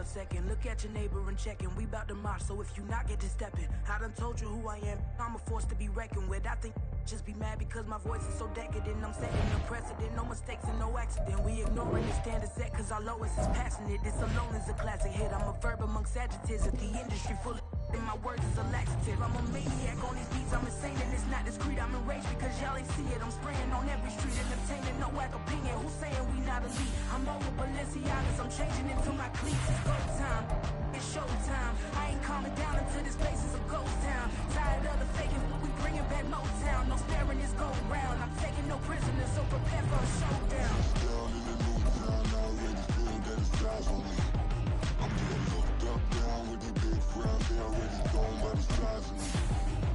a second. Look at your neighbor and check in. We bout to march, so if you not get to stepping. I done told you who I am. I'm a force to be reckoned with. I think just be mad because my voice is so decadent. I'm setting the precedent, no mistakes and no accident. We ignoring the standard set cause our lowest is passionate. This alone is a classic hit. I'm a verb amongst adjectives. If the industry full of and my words is a laxative. I'm a maniac on these beats, I'm insane and it's not discreet. I'm enraged because y'all ain't see it. I'm spraying on every street and obtaining no whack opinion. Who's saying we not elite? I'm over Balenciagas, I'm changing into my cleats. It's go time, it's show time. I ain't calming down until this place is a ghost town. Tired of the faking, but we bringing back Motown. No sparing this go round. I'm taking no prisoners, so prepare for a showdown. Down in the new town, I already feel that it's eyes on me. I'm getting looked up down with the big frown. They already gone by the size of me.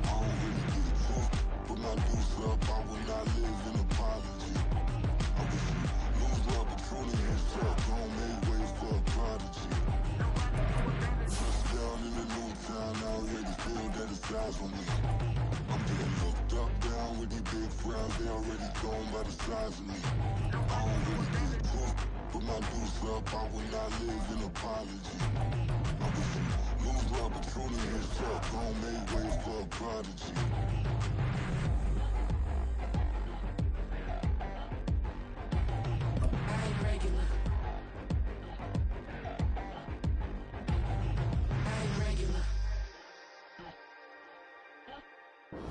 I don't really get it too. Put my deuce up, I will not live in apology. I wish you lose the opportunity and shut. Don't make ways for a prodigy. Touchdown in the new town, I already feel that it's eyes on me. I'm getting looked up down with the big frown. They already gone by the size of me. I don't really get it too. Put my deuce up, I will not live in apology. I wish you lose the opportunity and shut. Don't make ways for a prodigy. I ain't regular. I ain't regular.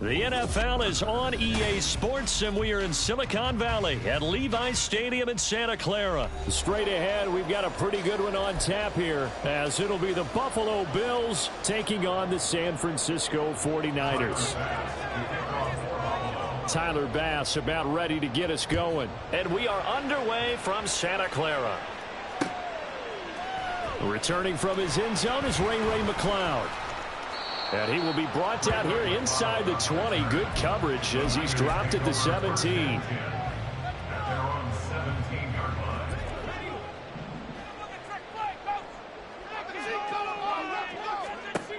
The NFL is on EA Sports, and we are in Silicon Valley at Levi's Stadium in Santa Clara. Straight ahead, we've got a pretty good one on tap here, as it'll be the Buffalo Bills taking on the San Francisco 49ers. Tyler Bass about ready to get us going. And we are underway from Santa Clara. Returning from his end zone is Ray McCloud. And he will be brought down here inside the 20. Good coverage as he's dropped at the 17.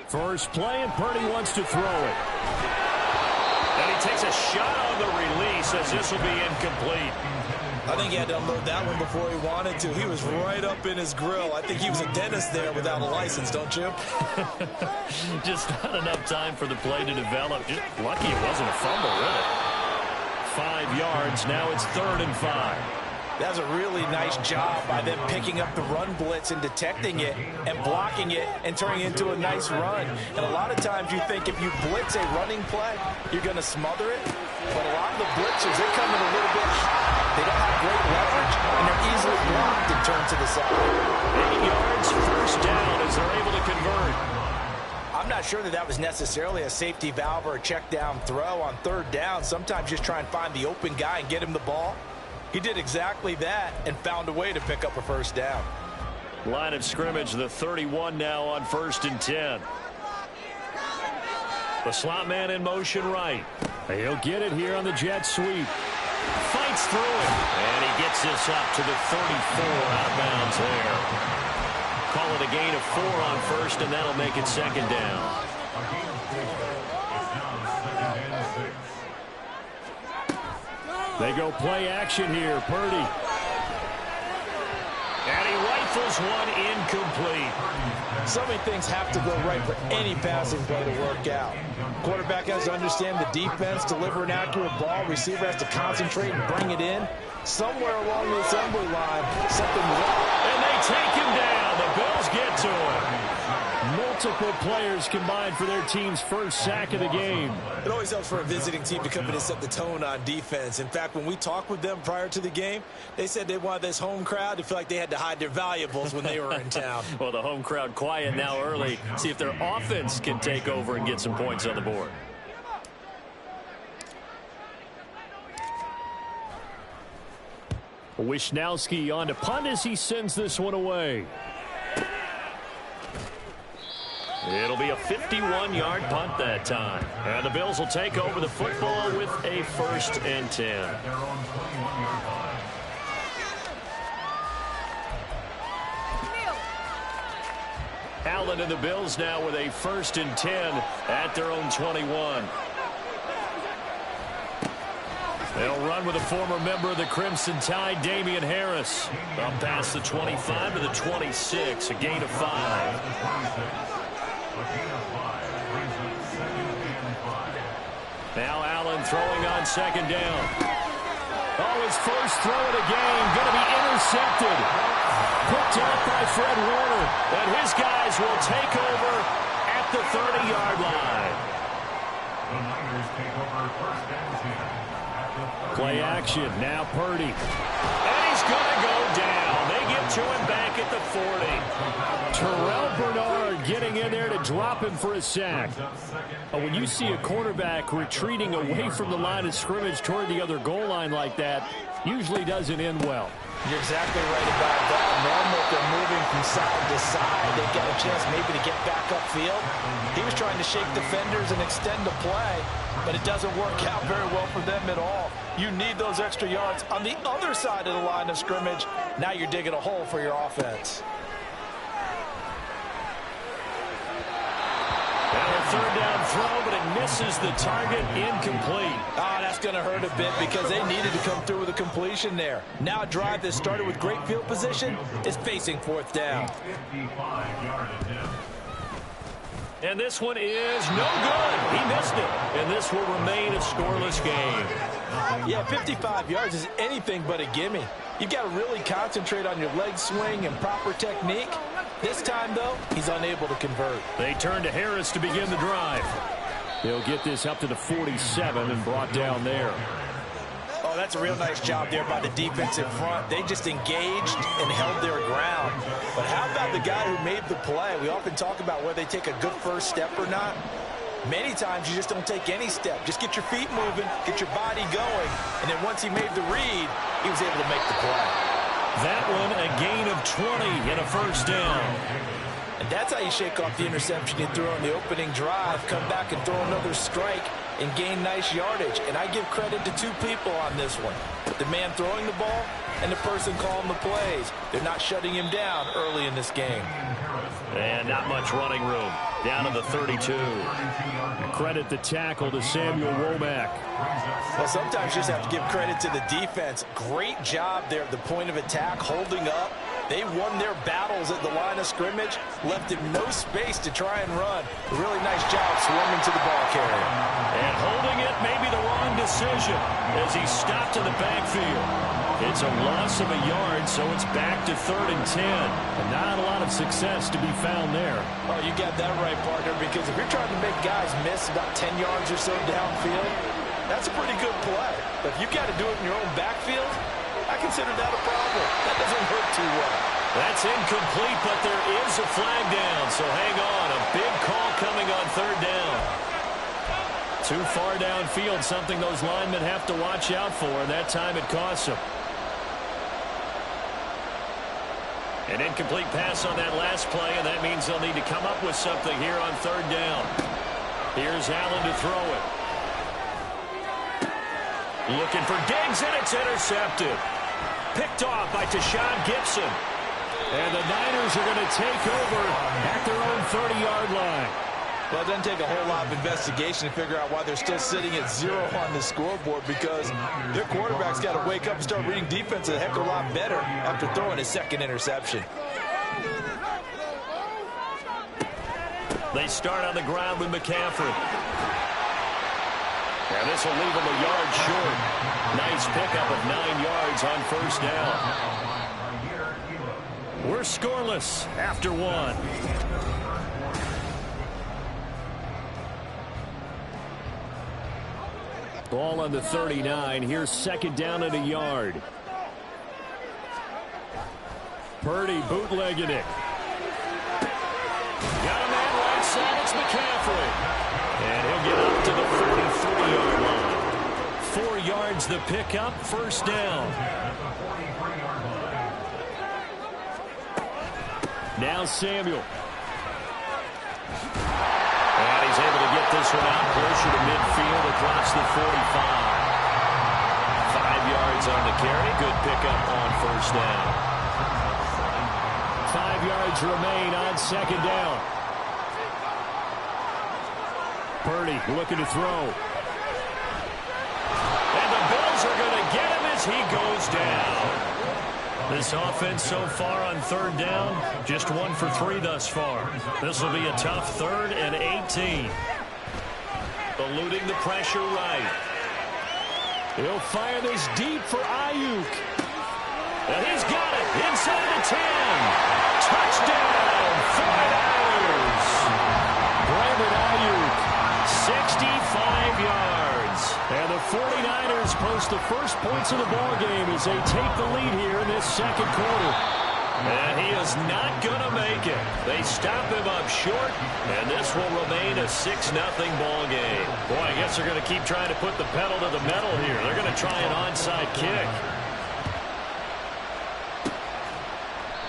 First play, and Purdy wants to throw it. And he takes a shot on the release as this will be incomplete. I think he had to unload that one before he wanted to. He was right up in his grill. I think he was a dentist there without a license, don't you? Just not enough time for the play to develop. Just lucky it wasn't a fumble, really. 5 yards. Now it's 3rd and 5. That's a really nice job by them picking up the run blitz and detecting it and blocking it and turning it into a nice run. And a lot of times you think if you blitz a running play, you're going to smother it. But a lot of the blitzers, they come in a little bit high. They don't have great leverage, and they're easily blocked and turned to the side. 8 yards, first down as they're able to convert. I'm not sure that that was necessarily a safety valve or a check down throw on 3rd down. Sometimes just try and find the open guy and get him the ball. He did exactly that and found a way to pick up a first down. Line of scrimmage, the 31 now on 1st and 10. The slot man in motion right. He'll get it here on the jet sweep. Fights through it. And he gets this up to the 34 out of bounds there. Call it a gain of 4 on 1st, and that'll make it 2nd down. They go play action here. Purdy. And he rifles one incomplete. So many things have to go right for any passing play to work out. Quarterback has to understand the defense, deliver an accurate ball. Receiver has to concentrate and bring it in. Somewhere along the assembly line, something wrong. And they take him down. The Bills get to him. Multiple players combined for their team's first sack of the game. It always helps for a visiting team to come in and set the tone on defense. In fact, when we talked with them prior to the game, they said they wanted this home crowd to feel like they had to hide their valuables when they were in town. Well, the home crowd quiet now early. See if their offense can take over and get some points on the board. Wisnowski on to punt as he sends this one away. It'll be a 51-yard punt that time. And the Bills will take over the football with a 1st and 10. Allen and the Bills now with a 1st and 10 at their own 21. They'll run with a former member of the Crimson Tide, Damian Harris. Up past the 25 to the 26, a gain of 5. Now Allen throwing on second down. Oh, his first throw of the game going to be intercepted. Picked up by Fred Warner. And his guys will take over at the 30-yard line. The Niners take over first and 10. Play action. Now Purdy. And he's going to go down. They get to him back at the 40. Terrell Bernard getting in there to drop him for a sack. When you see a quarterback retreating away from the line of scrimmage toward the other goal line like that, usually doesn't end well. You're exactly right about that. Normal, if they're moving from side to side, they get a chance maybe to get back upfield. He was trying to shake defenders and extend the play, but it doesn't work out very well for them at all. You need those extra yards on the other side of the line of scrimmage. Now you're digging a hole for your offense. Third down throw, but it misses the target, incomplete. That's going to hurt a bit because they needed to come through with a completion there. Now a drive that started with great field position is facing fourth down. 55-yard attempt. And this one is no good. He missed it. And this will remain a scoreless game. Yeah, 55 yards is anything but a gimme. You've got to really concentrate on your leg swing and proper technique. This time, though, he's unable to convert. They turn to Harris to begin the drive. They'll get this up to the 47 and brought down there. Oh, that's a real nice job there by the defensive front. They just engaged and held their ground. But how about the guy who made the play? We often talk about whether they take a good first step or not. Many times you just don't take any step. Just get your feet moving, get your body going, and then once he made the read, he was able to make the play. That one a gain of 20 and a first down. And that's how you shake off the interception you threw on the opening drive, come back and throw another strike and gain nice yardage. And I give credit to two people on this one. The man throwing the ball and the person calling the plays. They're not shutting him down early in this game. And not much running room. Down to the 32. Credit the tackle to Samuel Womack. Well, sometimes you just have to give credit to the defense. Great job there at the point of attack, holding up. They won their battles at the line of scrimmage, left him no space to try and run. A really nice job swarming to the ball carrier. And holding it may be the wrong decision as he stopped in the backfield. It's a loss of a yard, so it's back to 3rd and 10. And not a lot of success to be found there. Oh, you got that right, partner, because if you're trying to make guys miss about 10 yards or so downfield, that's a pretty good play. But if you got to do it in your own backfield, I consider that a problem. That doesn't hurt too well. That's incomplete, but there is a flag down, so hang on. A big call coming on 3rd down. Too far downfield, something those linemen have to watch out for, and that time it costs them. An incomplete pass on that last play, and that means they'll need to come up with something here on 3rd down. Here's Allen to throw it. Looking for Diggs, and it's intercepted. Picked off by Tashawn Gibson. And the Niners are going to take over at their own 30-yard line. Well, it doesn't take a whole lot of investigation to figure out why they're still sitting at 0 on the scoreboard, because their quarterback's got to wake up and start reading defense a heck of a lot better after throwing his second interception. They start on the ground with McCaffrey. And this will leave him a yard short. Nice pickup of 9 yards on 1st down. We're scoreless after 1. Ball on the 39. Here's 2nd down and a yard. Purdy bootlegging it. Got a man right side. It's McCaffrey. And he'll get up to the 43-yard line. 4 yards the pickup. 1st down. Now Samuel. And he's able to get this one out closer to midfield across the 45. 5 yards on the carry. Good pickup on 1st down. 5 yards remain on 2nd down. Purdy looking to throw. And the Bills Bills are going to get him as he goes down. This offense so far on third down, just 1 for 3 thus far. This will be a tough 3rd and 18. Eluding the pressure right. He'll fire this deep for Ayuk. And he's got it inside the 10. Touchdown, 49ers. Brandon Ayuk, 65 yards. And the 49ers post the first points of the ballgame as they take the lead here in this second quarter. And he is not going to make it. They stop him up short, and this will remain a 6-0 ball game. Boy, I guess they're going to keep trying to put the pedal to the metal here. They're going to try an onside kick.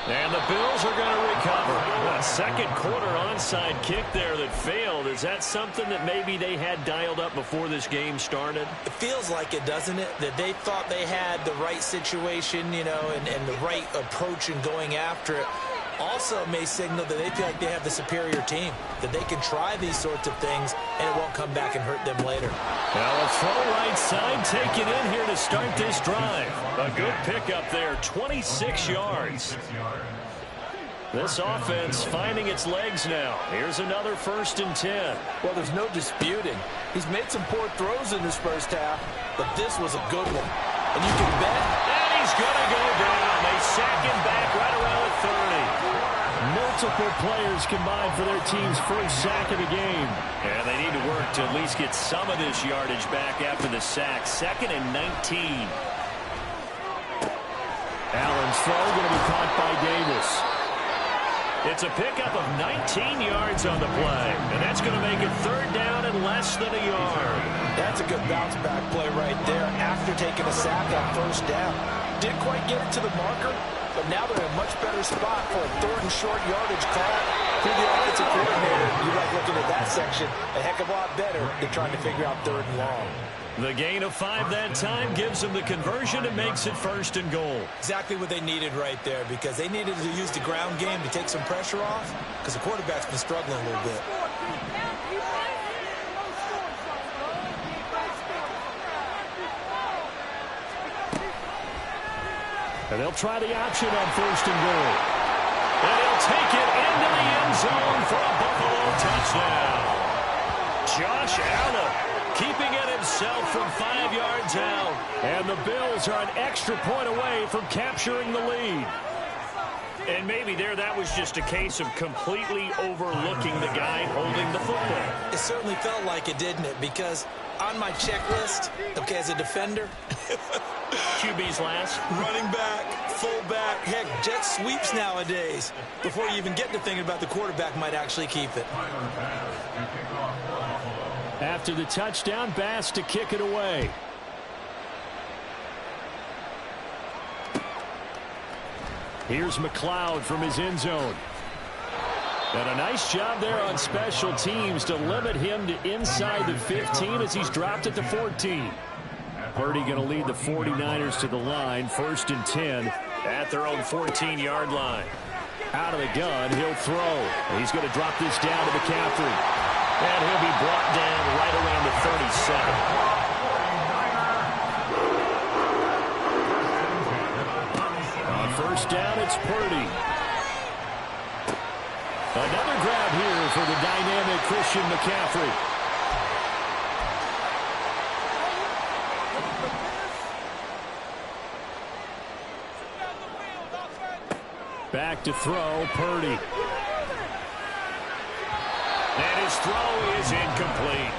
And the Bills are going to recover. A second quarter onside kick there that failed. Is that something that maybe they had dialed up before this game started? It feels like it, doesn't it? That they thought they had the right situation, you know, and the right approach in going after it. Also may signal that they feel like they have the superior team, that they can try these sorts of things and it won't come back and hurt them later. Now a throw right side taken in here to start this drive. A good pickup there, 26 yards. This offense finding its legs now. Here's another 1st and 10. Well, there's no disputing. He's made some poor throws in this first half, but this was a good one. And you can bet. And he's going to go down. They sack him back right around the 30. Multiple players combined for their team's first sack of the game. And they need to work to at least get some of this yardage back after the sack. 2nd and 19. Allen's throw going to be caught by Davis. It's a pickup of 19 yards on the play. And that's going to make it 3rd down and less than a yard. That's a good bounce back play right there after taking a sack on 1st down. Didn't quite get it to the marker, but now they're in a much better spot for a 3rd and short yardage call. Through the offensive coordinator, you like looking at that section a heck of a lot better than trying to figure out 3rd and long. The gain of 5 that time gives them the conversion and makes it 1st and goal. Exactly what they needed right there, because they needed to use the ground game to take some pressure off, because the quarterback's been struggling a little bit. And they'll try the option on 1st and goal. And he'll take it into the end zone for a Buffalo touchdown. Josh Allen keeping it himself from 5 yards out. And the Bills are an extra point away from capturing the lead. And maybe there that was just a case of completely overlooking the guy holding the football. It certainly felt like it, didn't it? Because on my checklist, okay, as a defender, QB's last. running back, fullback, heck, jet sweeps nowadays. Before you even get to thinking about the quarterback might actually keep it. After the touchdown, Bass to kick it away. Here's McLeod from his end zone. And a nice job there on special teams to limit him to inside the 15 as he's dropped at the 14. Purdy going to lead the 49ers to the line, 1st and 10 at their own 14-yard line. Out of the gun, he'll throw. He's going to drop this down to McCaffrey. And he'll be brought down right around the 37. On 1st down, it's Purdy. Another grab here for the dynamic Christian McCaffrey. Back to throw, Purdy. And his throw is incomplete.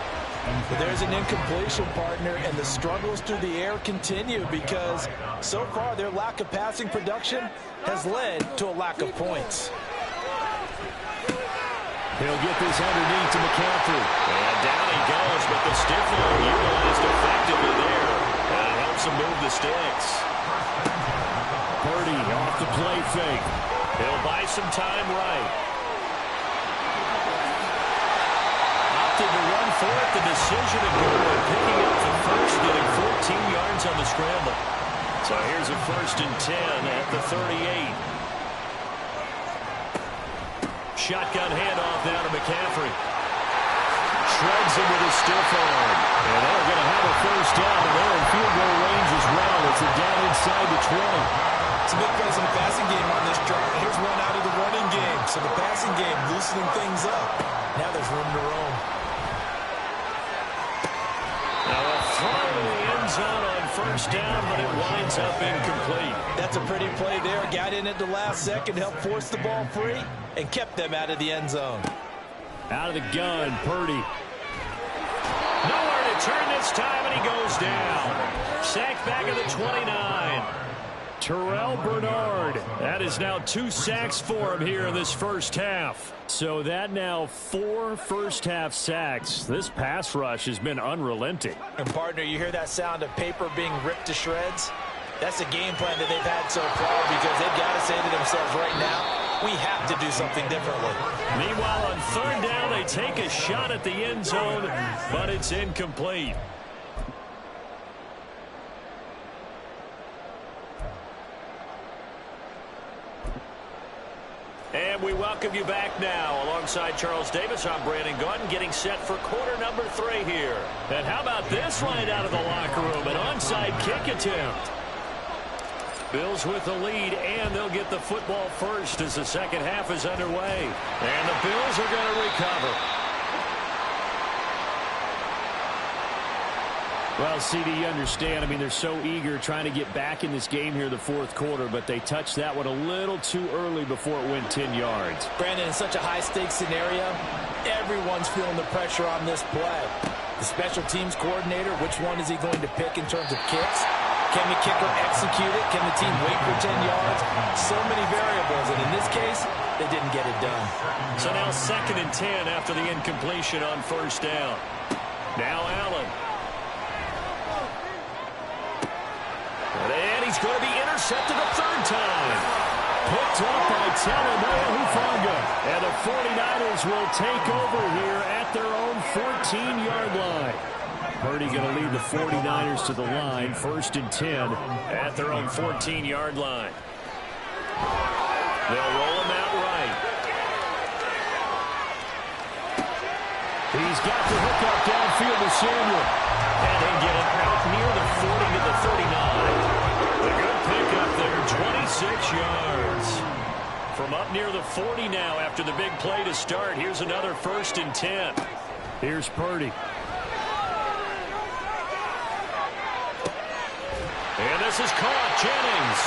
There's an incompletion, partner, and the struggles through the air continue because so far their lack of passing production has led to a lack of points. He'll get this underneath to McCaffrey. And down he goes, but the stiff arm utilized effectively there. That helps him move the sticks. Purdy off the play fake. He'll buy some time right. Opted to run for it. The decision to go and picking up the first, getting 14 yards on the scramble. So here's a 1st and 10 at the 38. Shotgun handoff now to McCaffrey. Shreds him with a stiff arm. And they're going to have a 1st down, and they're in field goal range inside the 20. It's a big plays in the passing game on this drive. Here's one out of the running game. So the passing game loosening things up. Now there's room to roam. Now a throw in the end zone on first down, but it winds up incomplete. That's a pretty play there. Got in at the last second, helped force the ball free, and kept them out of the end zone. Out of the gun, Purdy. Nowhere to turn this time, and he goes down. Sacked back at the 29. Terrell Bernard. That is now 2 sacks for him here in this first half. So that now 4 first-half sacks. This pass rush has been unrelenting. And, partner, you hear that sound of paper being ripped to shreds? That's a game plan that they've had so far because they've got to say to themselves right now, we have to do something differently. Meanwhile, on third down, they take a shot at the end zone, but it's incomplete. And we welcome you back now. Alongside Charles Davis, I'm Brandon Gaudin, getting set for quarter number 3 here. And how about this right out of the locker room? An onside kick attempt. Bills with the lead, and they'll get the football first as the second half is underway. And the Bills are going to recover. Well, CD, you understand. I mean, they're so eager trying to get back in this game here in the fourth quarter, but they touched that one a little too early before it went 10 yards. Brandon, in such a high-stakes scenario, everyone's feeling the pressure on this play. The special teams coordinator, which one is he going to pick in terms of kicks? Can the kicker execute it? Can the team wait for 10 yards? So many variables, and in this case, they didn't get it done. So now 2nd and 10 after the incompletion on first down. Now Allen. And he's going to be intercepted a third time. Picked up by Talanoa Hufanga. And the 49ers will take over here at their own 14-yard line. Purdy going to lead the 49ers to the line. 1st and 10 at their own 14-yard line. They'll roll him out right. He's got the hook up downfield to Samuel. And they get it out near the 40 to the 39. A good pickup there, 26 yards. From up near the 40 now after the big play to start. Here's another 1st and 10. Here's Purdy. And this is caught. Jennings.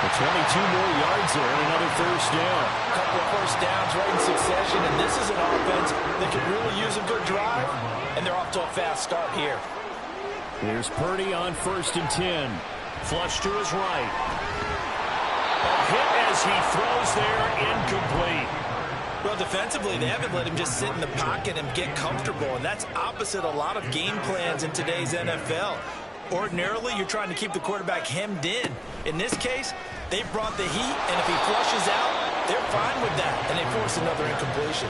22 more yards there and another first down. A couple of first downs right in succession, and this is an offense that could really use a good drive, and they're off to a fast start here. Here's Purdy on 1st and 10. Flush to his right. A hit as he throws there, incomplete. Well, defensively, they haven't let him just sit in the pocket and get comfortable, and that's opposite a lot of game plans in today's NFL. Ordinarily, you're trying to keep the quarterback hemmed in. In this case, they brought the heat, and if he flushes out, they're fine with that, and they force another incompletion.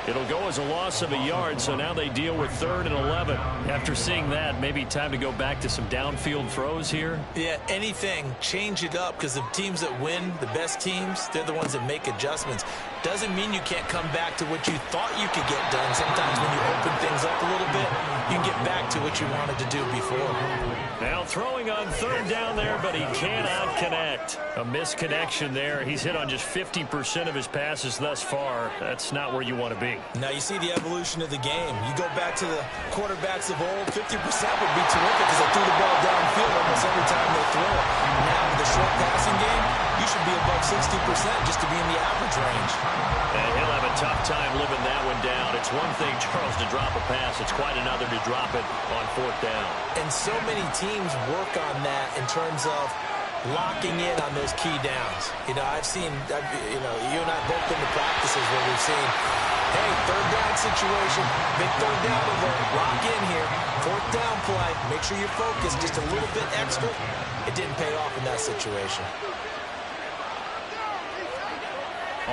It'll go as a loss of a yard, so now they deal with 3rd and 11. After seeing that, maybe time to go back to some downfield throws here. Yeah, anything, change it up, because the teams that win, the best teams, they're the ones that make adjustments. Doesn't mean you can't come back to what you thought you could get done. Sometimes when you open things up a little bit, you can get back to what you wanted to do before. Now throwing on 3rd down there, but he cannot connect. A misconnection there. He's hit on just 50% of his passes thus far. That's not where you want to be. Now you see the evolution of the game. You go back to the quarterbacks of old, 50% would be terrific because they threw the ball downfield almost every time they throw it. Now with the short passing game, you should be above 60% just to be in the average range. And he'll have a tough time living that one down. It's one thing, Charles, to drop a pass. It's quite another to drop it on 4th down. And so many teams work on that in terms of locking in on those key downs. You know, you and I both been to practices where we've seen, hey, 3rd down situation, big 3rd down alert, lock in here, 4th down play, make sure you're focused just a little bit extra. It didn't pay off in that situation.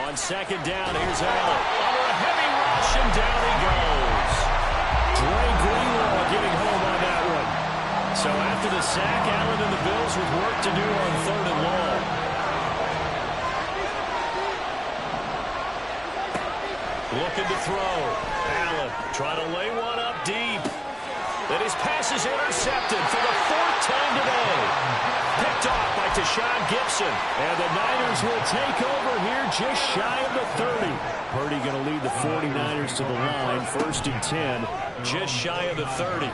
On 2nd down, here's Allen. Under a heavy rush, and down he goes. Dre Greenlaw getting home on that one. So after the sack, Allen and the Bills with work to do on 3rd and long. Looking to throw. Allen trying to lay one up deep. And his pass is intercepted for the 4th time today. picked off by Tashawn Gibson. And the Niners will take over here just shy of the 30. Purdy going to lead the 49ers to the line. 1st and 10. Just shy of the 30.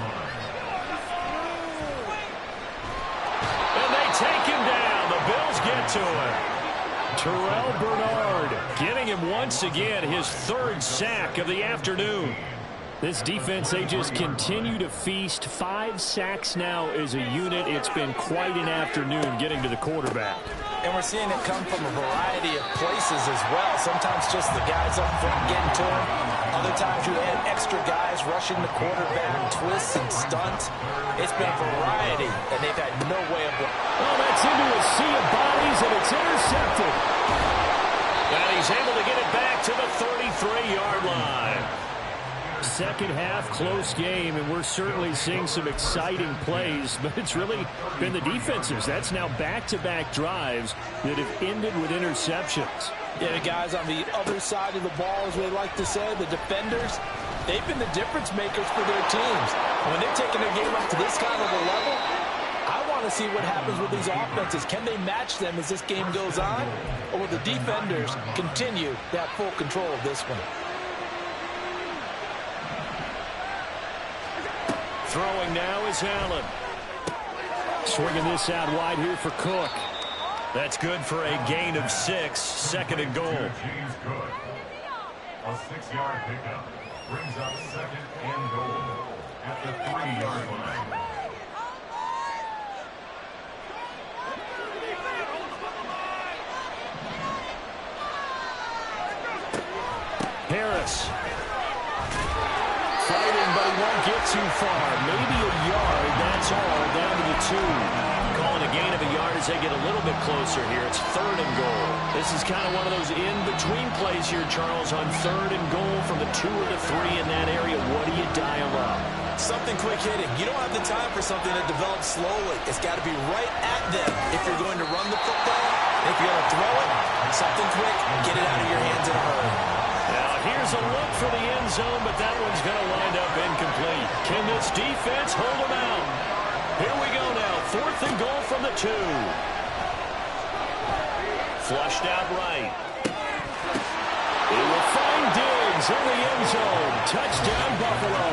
And they take him down. The Bills get to him. Terrell Bernard getting him once again his 3rd sack of the afternoon. This defense, they just continue to feast. 5 sacks now as a unit. It's been quite an afternoon getting to the quarterback. And we're seeing it come from a variety of places as well. Sometimes just the guys up front getting to him. Other times you add extra guys rushing the quarterback, twists and stunts. It's been a variety, and they've had no way of... Oh, that's into a sea of bodies, and it's intercepted. And he's able to get it back to the 33-yard line. Second half, close game, and we're certainly seeing some exciting plays, but it's really been the defenses. That's now back-to-back drives that have ended with interceptions. Yeah, the guys on the other side of the ball, as we like to say, the defenders, they've been the difference makers for their teams. When they're taking their game up to this kind of a level, I want to see what happens with these offenses. Can they match them as this game goes on? Or will the defenders continue to have full control of this one? Throwing now is Allen. Swinging this out wide here for Cook. That's good for a gain of 6. 2nd and goal. James Cook. A 6-yard pickup brings up 2nd and goal at the 3-yard line. Harris. Fighting, but he won't get too far. Maybe a yard, that's all, down to the 2. Calling a gain of a yard as they get a little bit closer here. It's 3rd and goal. This is kind of one of those in-between plays here, Charles, on 3rd and goal from the 2 or the 3 in that area. What do you dial up? Something quick hitting. You don't have the time for something that develops slowly. It's got to be right at them if you're going to run the football. If you're going to throw it, something quick, get it out of your hands in a hurry. Now here's a look for the end zone, but that one's going to wind up incomplete. Can this defense hold them out? Here we go now. 4th and goal from the 2. Flushed out right. He will find Diggs in the end zone. Touchdown, Buffalo.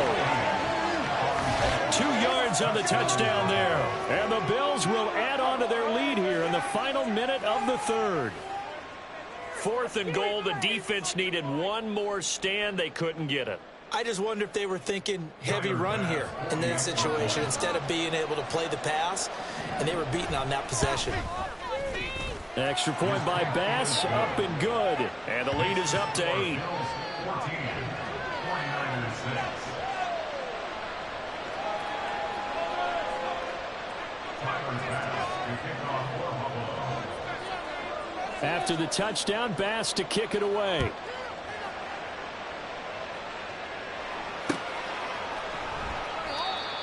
2 yards on the touchdown there. And the Bills will add on to their lead here in the final minute of the 3rd. 4th and goal. The defense needed one more stand. They couldn't get it. I just wonder if they were thinking heavy run here in that situation instead of being able to play the pass, and they were beaten on that possession. Extra point by Bass, up and good. And the lead is up to 8. 14, 49ers 6. Tyler's pass to kick off for Buffalo. After the touchdown, Bass to kick it away.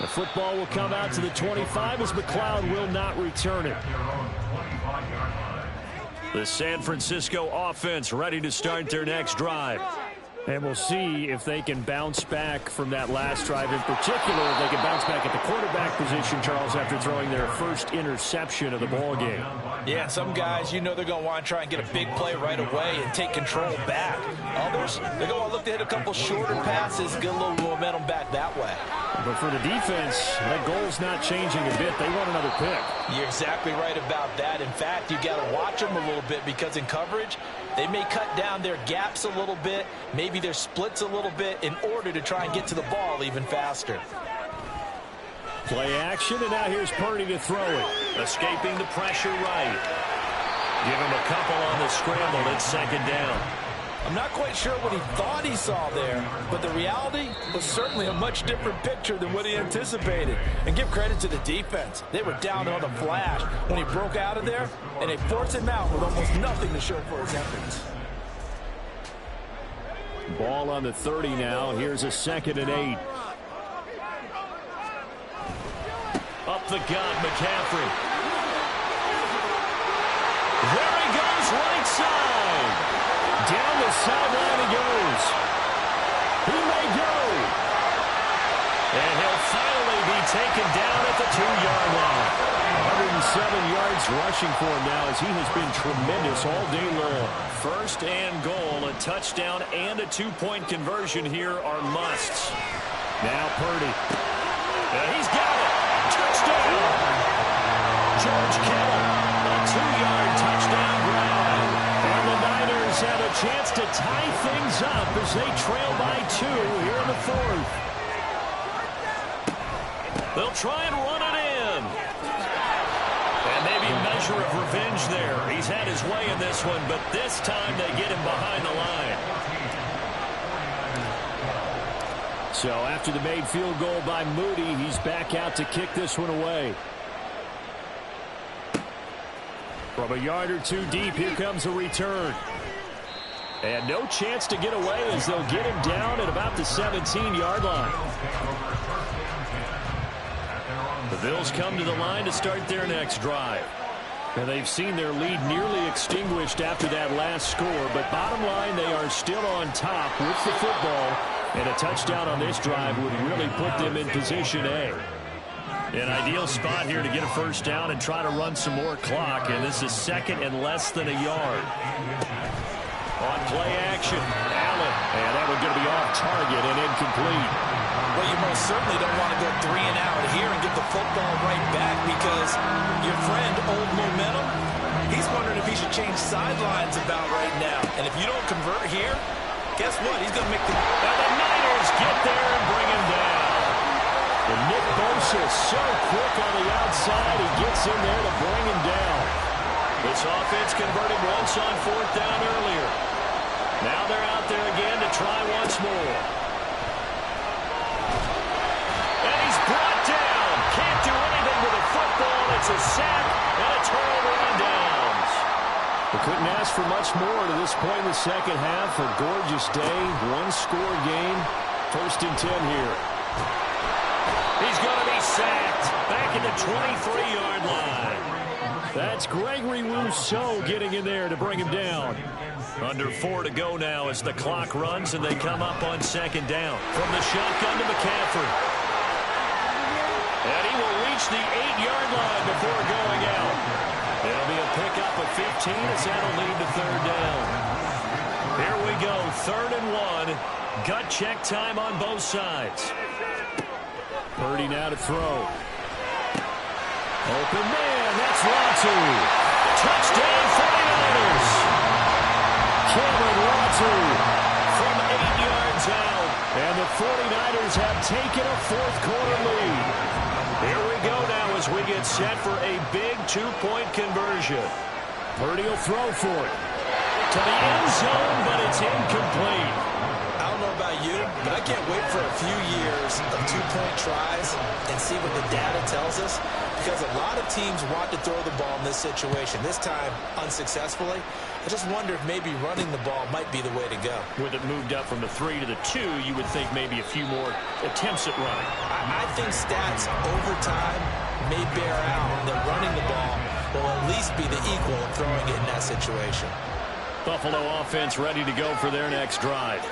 The football will come out to the 25 as McLeod will not return it. The San Francisco offense ready to start their next drive. And we'll see if they can bounce back from that last drive. In particular, if they can bounce back at the quarterback position, Charles, after throwing their first interception of the ball game. Yeah, some guys, you know they're going to want to try and get a big play right away and take control back. Others, they're going to look to hit a couple shorter passes, get a little momentum back that way. But for the defense, that goal's not changing a bit. They want another pick. You're exactly right about that. In fact, you got to watch them a little bit because in coverage, they may cut down their gaps a little bit, maybe their splits a little bit in order to try and get to the ball even faster. Play action, and now here's Purdy to throw it. Escaping the pressure right. Give him a couple on the scramble. It's 2nd down. I'm not quite sure what he thought he saw there, but the reality was certainly a much different picture than what he anticipated. And give credit to the defense. They were down on the flash when he broke out of there, and they forced him out with almost nothing to show for his efforts. Ball on the 30 now. Here's a 2nd and 8. Up the gut, McCaffrey. There he goes, right side. Down the sideline he goes. He may go. And he'll finally be taken down at the 2-yard line. yards rushing for him now, as he has been tremendous all day long. First and goal, a touchdown and a two-point conversion here are musts. Now Purdy. He's got it. Touchdown. George Kittle, a 2-yard touchdown grab. And the Niners have a chance to tie things up as they trail by 2 here in the fourth. They'll try and run it in. And maybe a measure of revenge there. He's had his way in this one, but this time they get him behind the line. So after the made field goal by Moody, he's back out to kick this one away. From a yard or two deep, here comes a return. And no chance to get away as they'll get him down at about the 17-yard line. The Bills come to the line to start their next drive. And they've seen their lead nearly extinguished after that last score. But bottom line, they are still on top with the football. And a touchdown on this drive would really put them in position A. An ideal spot here to get a first down and try to run some more clock. And this is second and less than a yard. On play action, Allen. And that one's going to be off target and incomplete. Well, you most certainly don't want to go 3 and out here and get the football right back, because your friend, Old Momentum, he's wondering if he should change sidelines about right now. And if you don't convert here, guess what? He's going to make the... And the Niners get there and bring him down. And Nick Bosa so quick on the outside, he gets in there to bring him down. This offense converted once on 4th down earlier. Now they're out there again to try once more. And he's brought down. Can't do anything with a football. It's a sack and a turnover on downs. They couldn't ask for much more to this point in the second half. A gorgeous day, one-score game. 1st and 10 here. He's going to be sacked back at the 23-yard line. That's Gregory Rousseau getting in there to bring him down. Under 4 to go now as the clock runs and they come up on 2nd down. From the shotgun to McCaffrey. And he will reach the 8-yard line before going out. It'll be a pickup of 15 as that'll lead to 3rd down. Here we go, 3rd and 1. Gut check time on both sides. Purdy now to throw. Open man, that's Latu. Touchdown 49ers. Cameron Latu from 8 yards out. And the 49ers have taken a 4th quarter lead. Here we go now as we get set for a big 2-point conversion. Purdy will throw for it. To the end zone, but it's incomplete. I don't know about you, but I can't wait for a few years of 2-point tries and see what the data tells us, because a lot of teams want to throw the ball in this situation. This time, unsuccessfully. I just wonder if maybe running the ball might be the way to go. With it moved up from the 3 to the 2, you would think maybe a few more attempts at running. I think stats over time may bear out that running the ball will at least be the equal of throwing it in that situation. Buffalo offense ready to go for their next drive.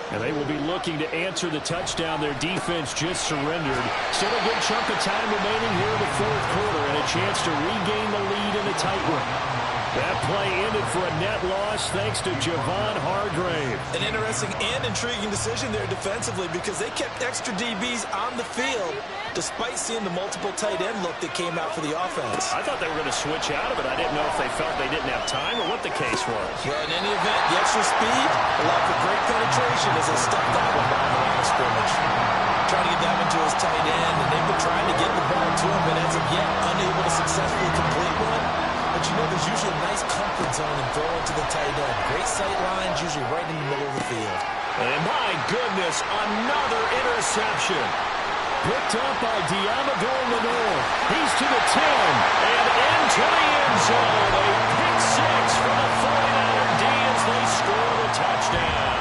And they will be looking to answer the touchdown their defense just surrendered. Still a good chunk of time remaining here in the 4th quarter and a chance to regain the lead in a tight one. That play ended for a net loss thanks to Javon Hargrave. An interesting and intriguing decision there defensively, because they kept extra DBs on the field despite seeing the multiple tight end look that came out for the offense. I thought they were going to switch out of it. I didn't know if they felt they didn't have time or what the case was. Well, in any event, the extra speed allowed for great penetration as they stepped out of the line of scrimmage. Trying to get that one to his tight end, and they've been trying to get the ball to him, but as of yet, unable to successfully complete one. But you know, there's usually a nice comfort zone in throwing to the tight end. Great sight lines, usually right in the middle of the field. And my goodness, another interception. Picked up by Diamador Lenore. He's to the 10 and into the end zone. A pick 6 from the 49er D as they score the touchdown.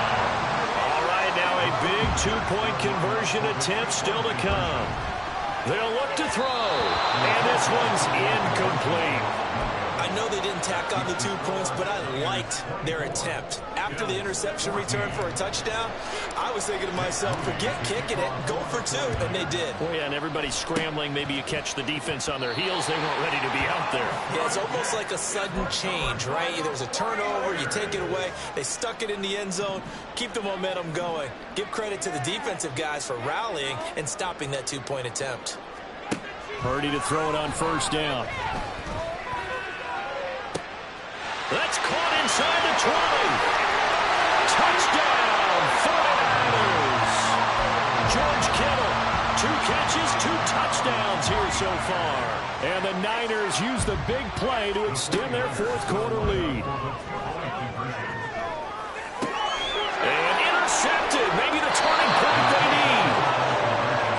All right, now a big 2-point conversion attempt still to come. They'll look to throw, and this one's incomplete. I know they didn't tack on the 2 points, but I liked their attempt. After the interception return for a touchdown, I was thinking to myself, forget kicking it, go for 2, and they did. Well, yeah, and everybody's scrambling. Maybe you catch the defense on their heels. They weren't ready to be out there. Yeah, it's almost like a sudden change, right? There's a turnover, you take it away, they stuck it in the end zone, keep the momentum going. Give credit to the defensive guys for rallying and stopping that 2-point attempt. Purdy to throw it on first down. That's caught inside the 20. Touchdown, 49ers. George Kittle, 2 catches, 2 touchdowns here so far. And the Niners use the big play to extend their fourth-quarter lead. And intercepted, maybe the turning point they need.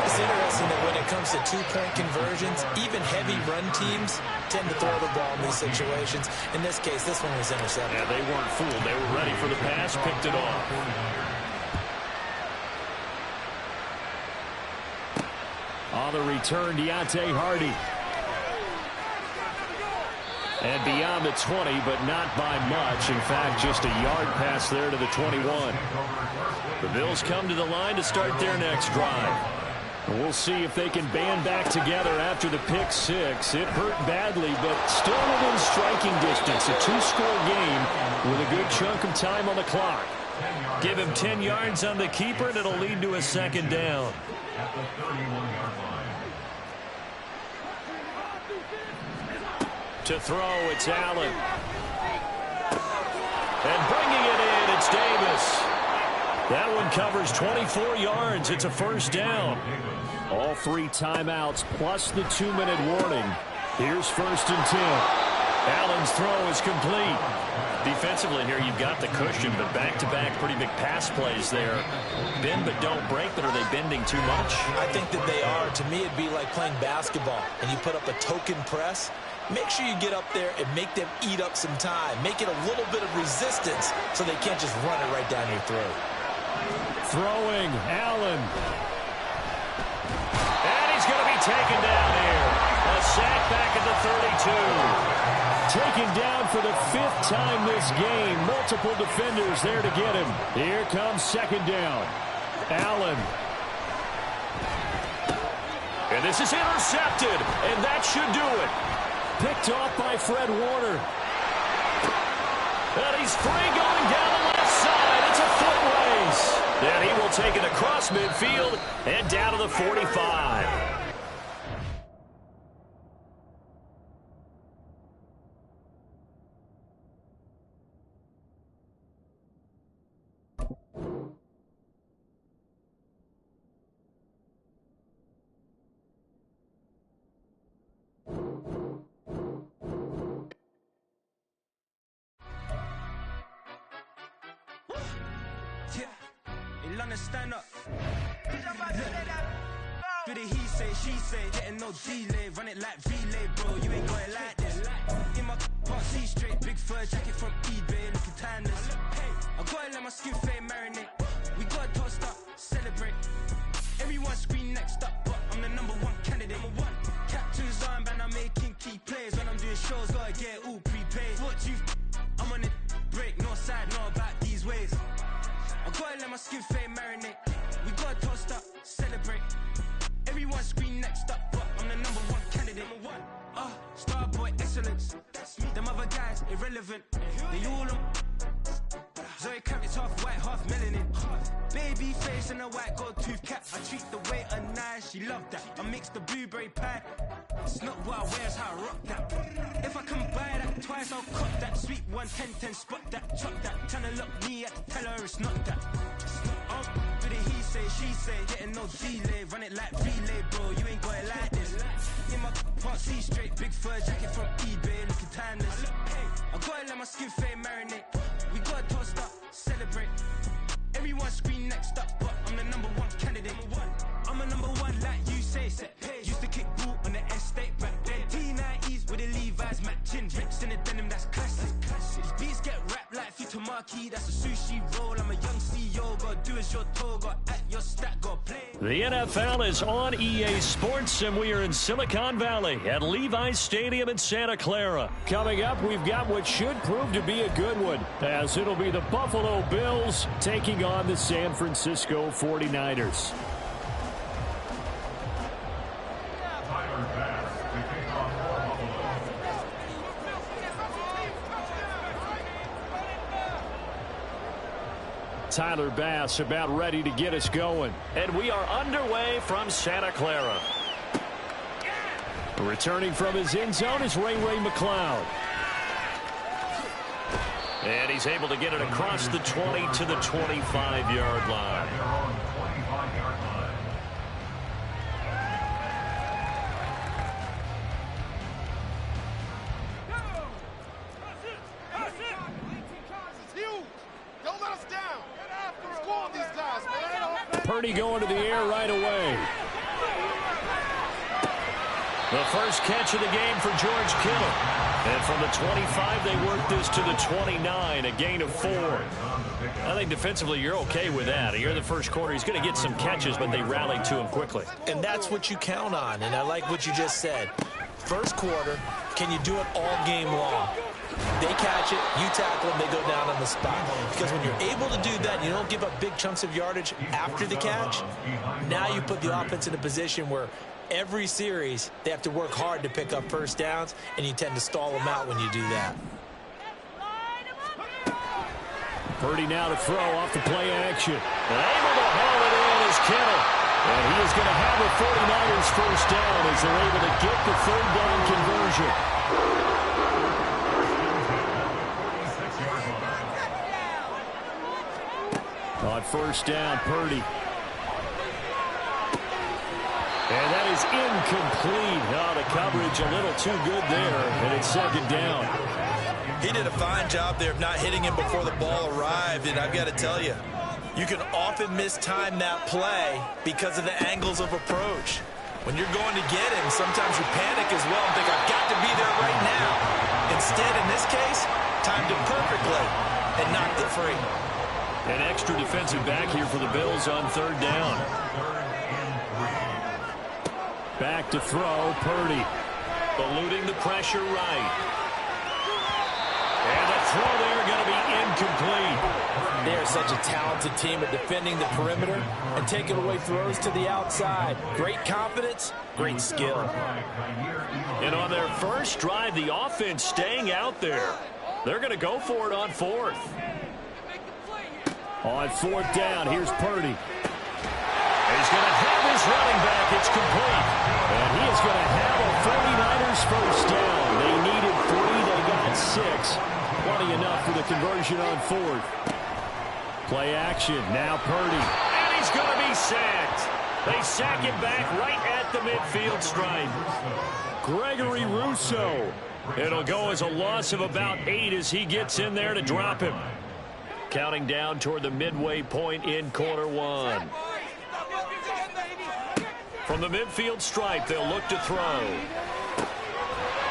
It's interesting that when it comes to 2-point conversions, even heavy run teams tend to throw the ball in these situations. In this case, this one was intercepted. Yeah, they weren't fooled. They were ready for the pass, picked it off. On the return, Deontay Hardy. And beyond the 20, but not by much. In fact, just a yard pass there to the 21. The Bills come to the line to start their next drive. And we'll see if they can band back together after the pick 6. It hurt badly, but still within striking distance. A 2-score game with a good chunk of time on the clock. Give him 10 yards on the keeper, and it'll lead to a second down. At the 31-yard line. To throw, it's Allen. And bringing it in, it's Davis. That one covers 24 yards. It's a first down. All 3 timeouts plus the 2-minute warning. Here's 1st and 10. Allen's throw is complete. Defensively here, you've got the cushion, but back-to-back pretty big pass plays there. Bend but don't break, but are they bending too much? I think that they are. To me, it'd be like playing basketball, and you put up a token press. Make sure you get up there and make them eat up some time. Make it a little bit of resistance so they can't just run it right down your throat. Throwing, Allen. And he's going to be taken down here. A sack back at the 32. Taken down for the 5th time this game. Multiple defenders there to get him. Here comes second down. Allen. And this is intercepted, and that should do it. Picked off by Fred Warner. And he's free going down the left side. It's a foot race. And he will take it across midfield and down to the 45. Stand up. Do the he say, she say, getting no delay, run it like relay, bro. You ain't going like this. In my can't see straight, big fur jacket from eBay, looking timeless. I gotta let my skin fade marinate. We gotta toast up, celebrate. Everyone scream next up, but I'm the #1 candidate. Captain's armband, I'm making key plays. When I'm doing shows, gotta get it all prepaid. What you? I'm on it, break, no side, know about these ways. I gotta let my skin fade marinate. We gotta toast up, celebrate. Everyone scream next up, but I'm the #1 candidate. Starboy excellence. Them other guys irrelevant. They all on. Zoe Kravitz half white, half melanin. Baby face and a white gold tooth cap. I treat the waiter nice, she love that. I mix the blueberry pie. It's not what I wear, it's how I rock that. If I can buy that twice, I'll cut that. Sweet 110, spot that, chop that. Tryna look me at tell her it's not that. Do the he say, she say, getting no delay, run it like relay, bro. You ain't got it like this. In my can't see straight, big fur jacket from eBay, looking timeless. I gotta let my skin fade marinate. We gotta toast up, celebrate. Everyone scream next up, but I'm the #1 candidate. I'm a #1 like you say, set pace. Used to kick ball on the estate back then. T90s with the Levi's matching. Rips in the denim, that's classic. These beats get wrapped like Futamaki, that's a sushi roll. I'm a young CEO, gotta do as you're told, gotta act The NFL is on EA Sports, and we are in Silicon Valley at Levi Stadium in Santa Clara. Coming up, we've got what should prove to be a good one, as it'll be the Buffalo Bills taking on the San Francisco 49ers. Tyler Bass about ready to get us going. And we are underway from Santa Clara. Returning from his end zone is Ray McLeod. And he's able to get it across the 20 to the 25-yard line. Purdy going to the air right away. The first catch of the game for George Kittle. And from the 25, they work this to the 29, a gain of 4. I think defensively you're okay with that. You're in the first quarter. He's going to get some catches, but they rallied to him quickly. And that's what you count on, and I like what you just said. First quarter, can you do it all game long? They catch it, you tackle them, they go down on the spot. Because when you're able to do that, you don't give up big chunks of yardage after the catch. Now you put the offense in a position where every series they have to work hard to pick up first downs, and you tend to stall them out when you do that. Purdy now to throw off the play action. And able to haul it in is Kittle. And he is going to have a 49ers first down as they're able to get the third down conversion. On first down, Purdy. And that is incomplete. Oh, the coverage a little too good there, and it's second down. He did a fine job there of not hitting him before the ball arrived, and I've got to tell you, you can often mistime that play because of the angles of approach. When you're going to get him, sometimes you panic as well and think, I've got to be there right now. Instead, in this case, timed it perfectly and knocked it free. An extra defensive back here for the Bills on third down. Back to throw, Purdy. Eluding the pressure right. And the throw there going to be incomplete. They are such a talented team at defending the perimeter and taking away throws to the outside. Great confidence, great skill. And on their first drive, the offense staying out there. They're going to go for it on fourth. On fourth down, here's Purdy. He's going to have his running back. It's complete. And he is going to have a 49ers first down. They needed 3. They got 6. Plenty enough for the conversion on fourth. Play action. Now Purdy. And he's going to be sacked. They sack him back right at the midfield stripe. Gregory Rousseau. It'll go as a loss of about 8 as he gets in there to drop him. Counting down toward the midway point in quarter one. From the midfield stripe, they'll look to throw.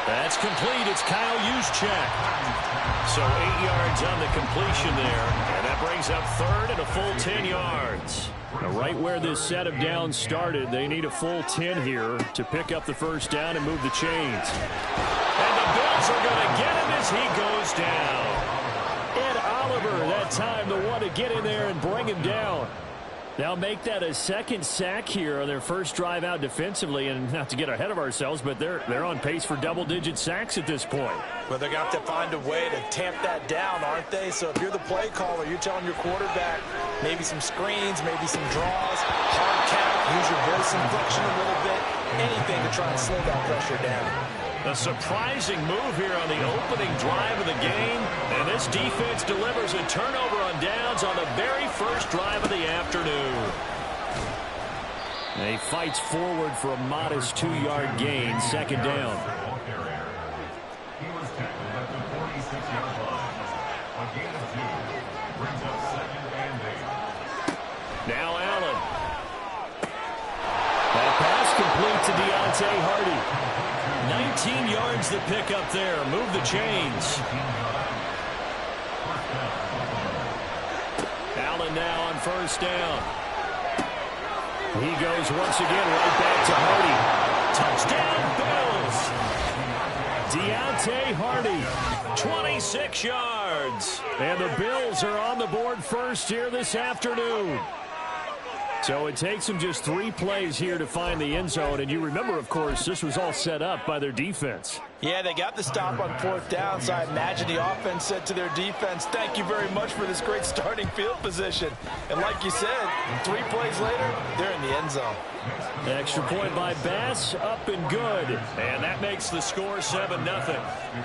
That's complete. It's Kyle Juszczyk. So 8 yards on the completion there. And that brings up third and a full 10 yards. Now right where this set of downs started, they need a full 10 here to pick up the first down and move the chains. And the Bills are going to get him as he goes down. Ed Oliver, that time the one to get in there and bring him down. They'll make that a second sack here on their first drive out defensively, and not to get ahead of ourselves, but they're on pace for double-digit sacks at this point. Well, they're going to have to find a way to tamp that down, aren't they? So if you're the play caller, you're telling your quarterback maybe some screens, maybe some draws, hard count, use your voice inflection a little bit, anything to try and slow that pressure down. A surprising move here on the opening drive of the game, and this defense delivers a turnover on downs on the very first drive of the afternoon. He fights forward for a modest 2-yard gain, second down. He was tackled at the 46-yard line. A gain of 2 brings up second and 8. Now Allen. That pass complete to Deontay Hardy. 19 yards to pick up there. Move the chains. Allen now on first down. He goes once again right back to Hardy. Touchdown, Bills. Deontay Hardy, 26 yards. And the Bills are on the board first here this afternoon. So it takes them just 3 plays here to find the end zone. And you remember, of course, this was all set up by their defense. Yeah, they got the stop on 4th down, so I imagine the offense said to their defense, thank you very much for this great starting field position. And like you said, 3 plays later, they're in the end zone. Extra point by Bass, up and good. And that makes the score 7-0.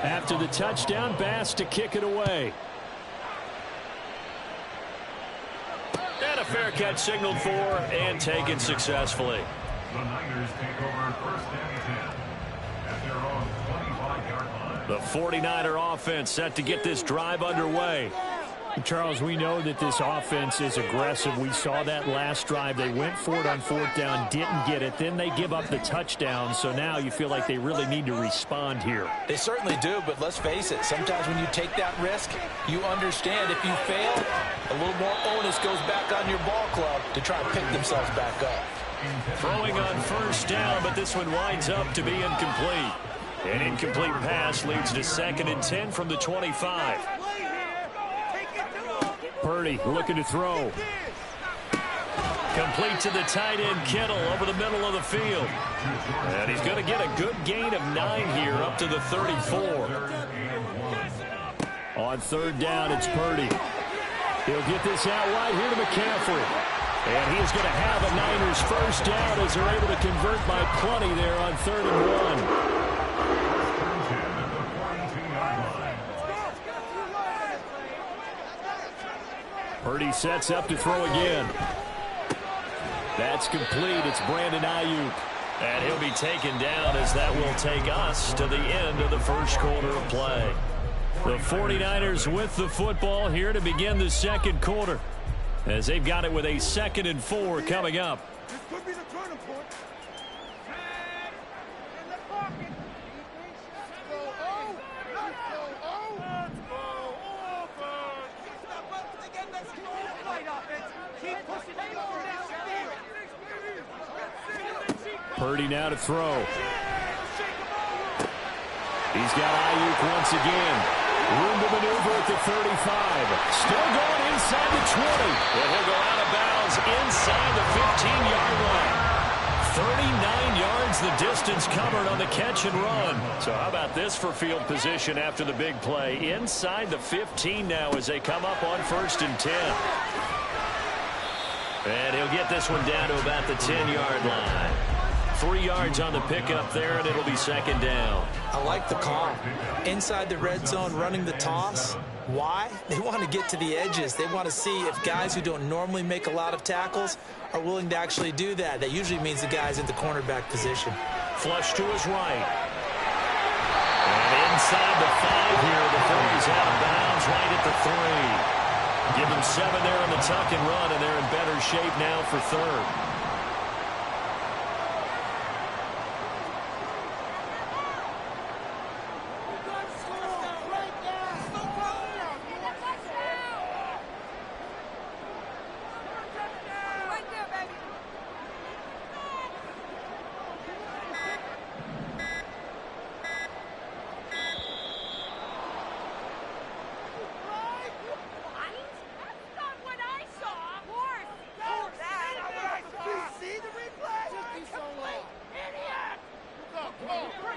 After the touchdown, Bass to kick it away. And a fair catch signaled for and taken successfully. The Niners take over 1st and 10 at their own 25-yard line. The 49er offense set to get this drive underway. Charles, we know that this offense is aggressive. We saw that last drive. They went for it on 4th down, didn't get it. Then they give up the touchdown. So now you feel like they really need to respond here. They certainly do, but let's face it. Sometimes when you take that risk, you understand if you fail, a little more onus goes back on your ball club to try and pick themselves back up. Throwing on 1st down, but this one winds up to be incomplete. An incomplete pass leads to 2nd and 10 from the 25. Purdy looking to throw. Complete to the tight end, Kittle, over the middle of the field. And he's going to get a good gain of 9 here, up to the 34. On 3rd down, it's Purdy. He'll get this out wide here to McCaffrey. And he's going to have a Niners 1st down as they're able to convert by plenty there on 3rd and 1. Purdy sets up to throw again. That's complete. It's Brandon Ayuk. And he'll be taken down as that will take us to the end of the 1st quarter of play. The 49ers with the football here to begin the 2nd quarter, as they've got it with a 2nd and 4 coming up. This could be the turning point. In the pocket. Purdy now to throw. He's got Ayuk once again. Room to maneuver at the 35. Still going inside the 20. And he'll go out of bounds inside the 15-yard line. 39 yards the distance covered on the catch and run. So how about this for field position after the big play? Inside the 15 now as they come up on 1st and 10. And he'll get this one down to about the 10-yard line. 3 yards on the pickup there, and it'll be 2nd down. I like the call. Inside the red zone, running the toss. Why? They want to get to the edges. They want to see if guys who don't normally make a lot of tackles are willing to actually do that. That usually means the guy's in the cornerback position. Flush to his right. And inside the 5 here before he's out of bounds right at the 3. Give him 7 there on the tuck and run, and they're in better shape now for 3rd.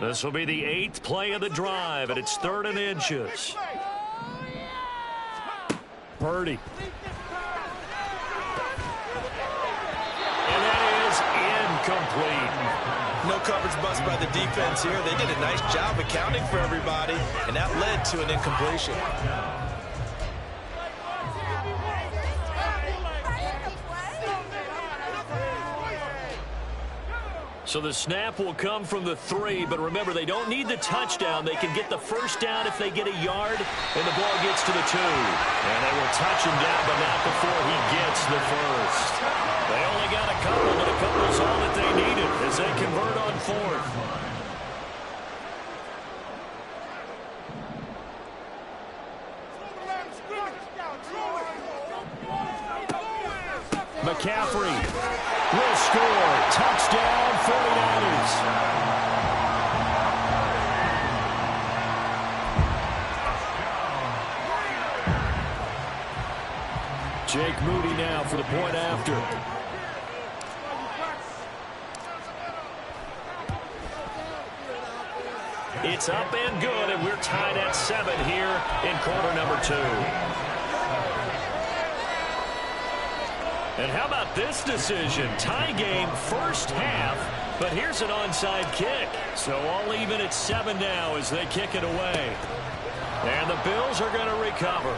This will be the 8th play of the drive, and it's 3rd and inches. Purdy. And that is incomplete. No coverage bust by the defense here. They did a nice job accounting for everybody, and that led to an incompletion. So the snap will come from the 3, but remember, they don't need the touchdown. They can get the 1st down if they get a yard, and the ball gets to the 2. And they will touch him down, but not before he gets the 1st. They only got a couple, but a couple is all that they needed as they convert on 4th. McCaffrey will score. Touchdown, 49ers. Jake Moody now for the point after. It's up and good, and we're tied at 7 here in quarter number 2. And how about this decision? Tie game first half, but here's an onside kick. So all even at 7 now as they kick it away. And the Bills are going to recover.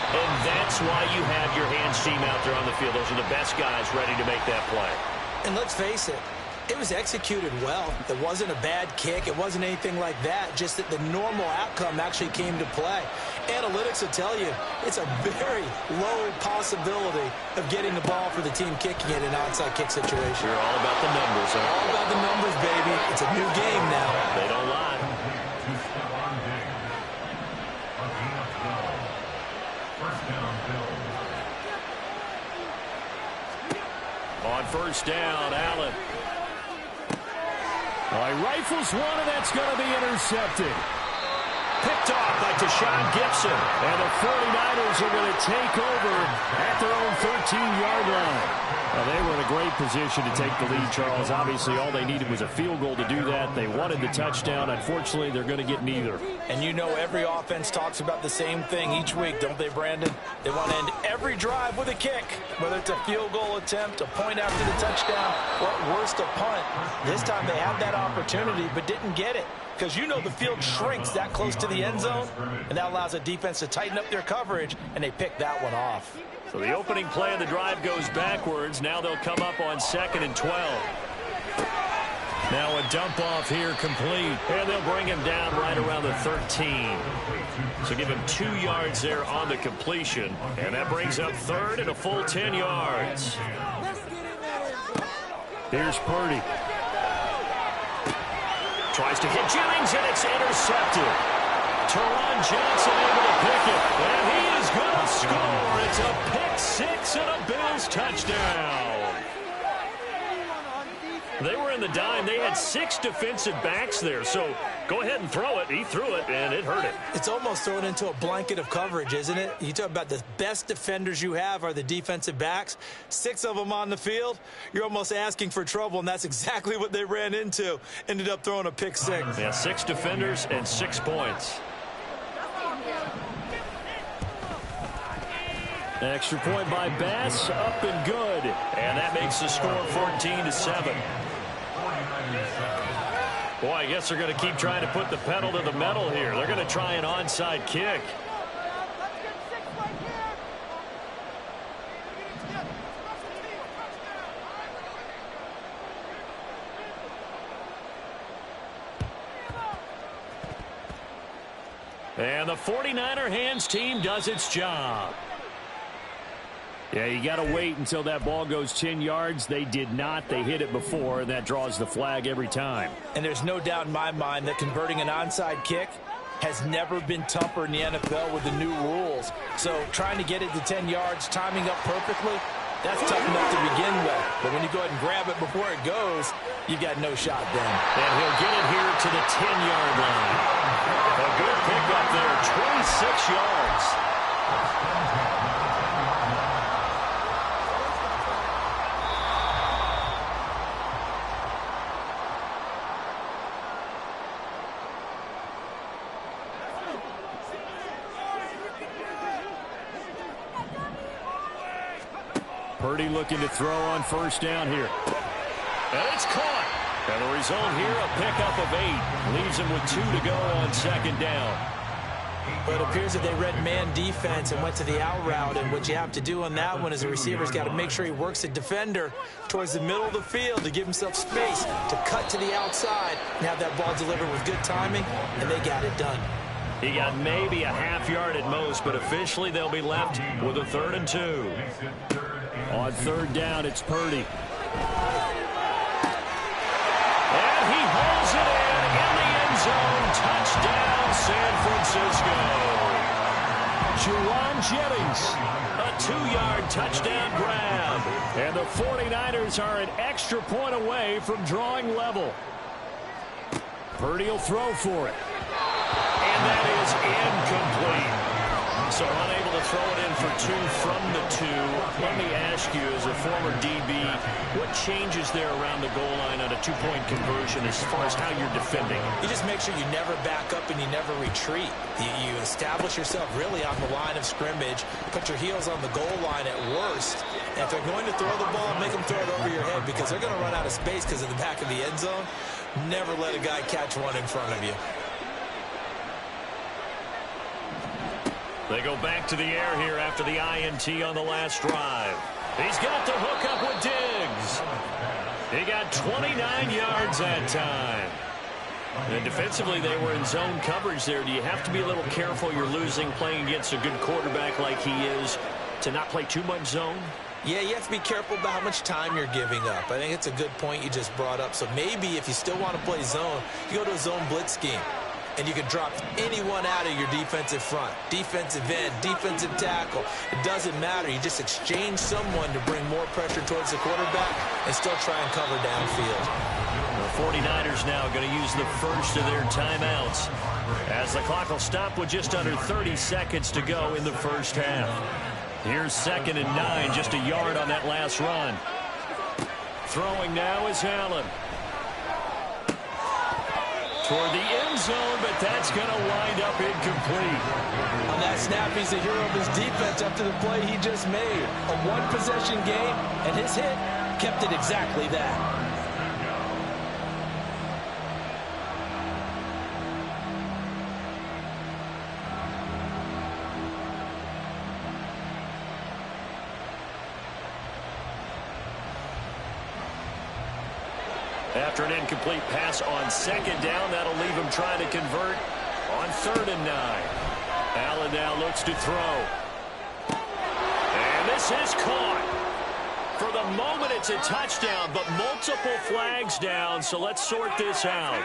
And that's why you have your hands team out there on the field. Those are the best guys ready to make that play. And let's face it, it was executed well. It wasn't a bad kick. It wasn't anything like that. Just that the normal outcome actually came to play. Analytics will tell you it's a very low possibility of getting the ball for the team kicking it in an onside kick situation. You're all about the numbers, huh? All about the numbers, baby. It's a new game now. They don't lie. On first down, Allen. He rifles one, and that's going to be intercepted. Picked off by Deshaun Gibson. And the 49ers are going to take over at their own 13-yard line. Well, they were in a great position to take the lead, Charles. Obviously, all they needed was a field goal to do that. They wanted the touchdown. Unfortunately, they're going to get neither. And you know every offense talks about the same thing each week, don't they, Brandon? They want to end every drive with a kick, whether it's a field goal attempt, a point after the touchdown, or at worst, a punt. This time they had that opportunity but didn't get it, because you know the field shrinks that close to the end zone, and that allows a defense to tighten up their coverage, and they pick that one off. So the opening play of the drive goes backwards. Now they'll come up on 2nd and 12. Now a dump off here complete. And they'll bring him down right around the 13. So give him 2 yards there on the completion. And that brings up 3rd and a full 10 yards. Here's Purdy. Tries to hit Jennings, and it's intercepted. Teron Johnson able to pick it, and he is going to score. It's a pick 6 and a Bills touchdown. They were in the dime. They had 6 defensive backs there, so go ahead and throw it. He threw it, and it hurt it. It's almost thrown into a blanket of coverage, isn't it? You talk about the best defenders you have are the defensive backs. 6 of them on the field. You're almost asking for trouble, and that's exactly what they ran into. Ended up throwing a pick 6. Yeah, 6 defenders and 6 points. Extra point by Bass, up and good. And that makes the score 14-7. Boy, I guess they're going to keep trying to put the pedal to the metal here. They're going to try an onside kick. And the 49er hands team does its job. Yeah, you got to wait until that ball goes 10 yards. They did not. They hit it before, and that draws the flag every time. And there's no doubt in my mind that converting an onside kick has never been tougher in the NFL with the new rules. So trying to get it to 10 yards, timing up perfectly, that's tough enough to begin with. But when you go ahead and grab it before it goes, you've got no shot then. And he'll get it here to the 10-yard line. A good pickup there, 26 yards. Purdy looking to throw on first down here. And it's caught. And the result here, a pickup of 8. Leaves him with 2 to go on 2nd down. But it appears that they read man defense and went to the out route. And what you have to do on that one is the receiver's got to make sure he works the defender towards the middle of the field to give himself space to cut to the outside and have that ball delivered with good timing, and they got it done. He got maybe a half yard at most, but officially they'll be left with a 3rd and 2. On 3rd down, it's Purdy. And he holds it in the end zone. Touchdown, San Francisco. Juwan Jennings, a 2-yard touchdown grab. And the 49ers are an extra point away from drawing level. Purdy will throw for it. And that is incomplete. So unable to throw it in for 2 from the 2. Let me ask you, as a former DB, what changes there around the goal line on a 2-point conversion as far as how you're defending? You just make sure you never back up and you never retreat. You establish yourself really on the line of scrimmage, put your heels on the goal line at worst. And if they're going to throw the ball, make them throw it over your head because they're going to run out of space because of the back of the end zone. Never let a guy catch one in front of you. They go back to the air here after the INT on the last drive. He's got the hook up with Diggs. He got 29 yards that time. And defensively, they were in zone coverage there. Do you have to be a little careful? You're losing playing against a good quarterback like he is to not play too much zone? Yeah, you have to be careful about how much time you're giving up. I think it's a good point you just brought up. So maybe if you still want to play zone, you go to a zone blitz scheme. And you can drop anyone out of your defensive front. Defensive end, defensive tackle. It doesn't matter. You just exchange someone to bring more pressure towards the quarterback and still try and cover downfield. The 49ers now going to use the first of their timeouts as the clock will stop with just under 30 seconds to go in the first half. Here's 2nd and 9, just a yard on that last run. Throwing now is Allen. Toward the end zone, but that's going to wind up incomplete. On that snap, he's the hero of his defense after the play he just made. A one-possession game, and his hit kept it exactly that. After an incomplete pass on 2nd down, that'll leave him trying to convert on 3rd and 9. Allen now looks to throw. And this is caught. For the moment, it's a touchdown, but multiple flags down, so let's sort this out.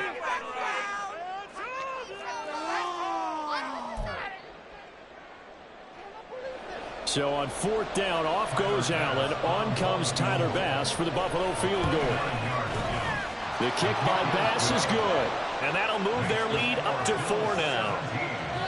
So on 4th down, off goes Allen. On comes Tyler Bass for the Buffalo field goal. The kick by Bass is good, and that'll move their lead up to 4 now.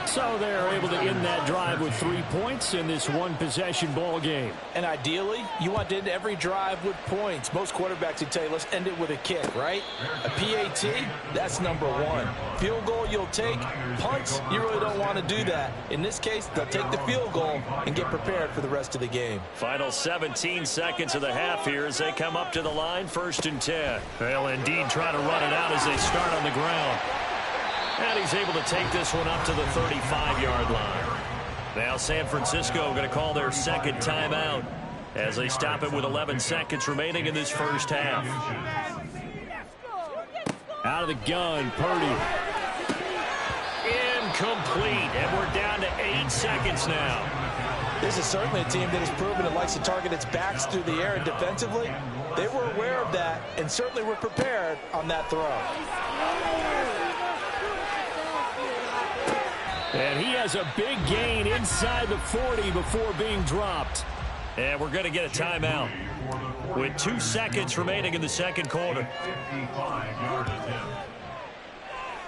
So they're able to end that drive with 3 points in this one-possession ball game. And ideally, you want to end every drive with points. Most quarterbacks would tell you, let's end it with a kick, right? A PAT, that's number 1. Field goal you'll take. Punts, you really don't want to do that. In this case, they'll take the field goal and get prepared for the rest of the game. Final 17 seconds of the half here as they come up to the line, 1st and 10. They'll indeed try to run it out as they start on the ground. And he's able to take this one up to the 35-yard line. Now San Francisco going to call their 2nd timeout as they stop it with 11 seconds remaining in this first half. Out of the gun, Purdy. Incomplete, and we're down to 8 seconds now. This is certainly a team that has proven it likes to target its backs through the air, and defensively, they were aware of that and certainly were prepared on that throw. And he has a big gain inside the 40 before being dropped. And we're going to get a timeout with 2 seconds remaining in the 2nd quarter.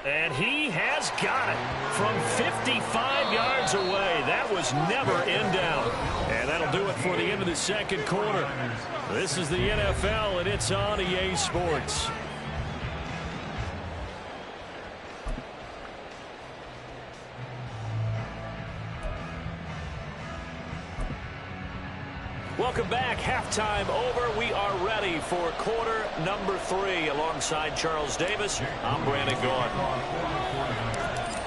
And he has got it from 55 yards away. That was never in doubt. And that'll do it for the end of the 2nd quarter. This is the NFL, and it's on EA Sports. Welcome back. Halftime over. We are ready for quarter number 3. Alongside Charles Davis, I'm Brandon Gaudin.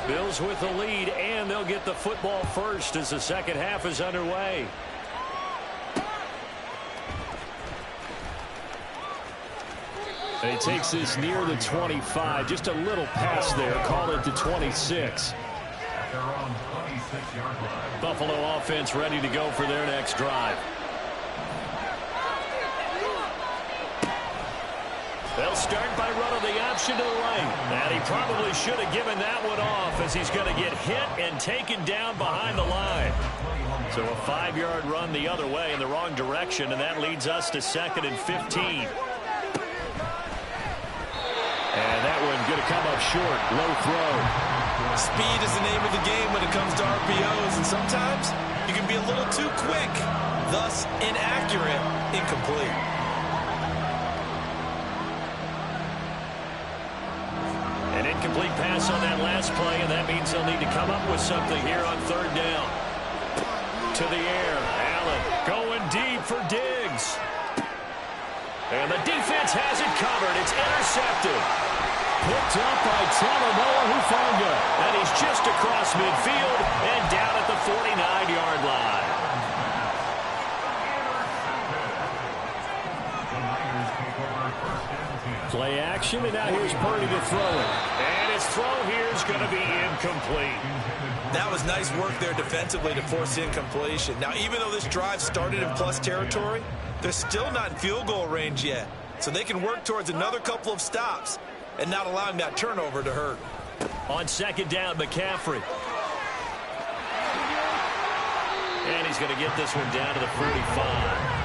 Bills with the lead, and they'll get the football first as the 2nd half is underway. And he takes this near the 25. Just a little pass there. Call it the 26. Buffalo offense ready to go for their next drive. They'll start by running the option to the lane. And he probably should have given that one off as he's going to get hit and taken down behind the line. So a 5-yard run the other way in the wrong direction, and that leads us to 2nd and 15. And that one going to come up short. Low throw. Speed is the name of the game when it comes to RPOs, and sometimes you can be a little too quick, thus inaccurate, incomplete. An incomplete pass on that last play, and that means they'll need to come up with something here on 3rd down. To the air, Allen going deep for Diggs. And the defense has it covered. It's intercepted. Picked up by Talavera Hufanga. And he's just across midfield and down at the 49-yard line. Play action, and now here's Purdy to throw it. And his throw here is going to be incomplete. That was nice work there defensively to force incompletion. Now, even though this drive started in plus territory, they're still not in field goal range yet. So they can work towards another couple of stops and not allowing that turnover to hurt. On 2nd down, McCaffrey. And he's going to get this one down to the 45.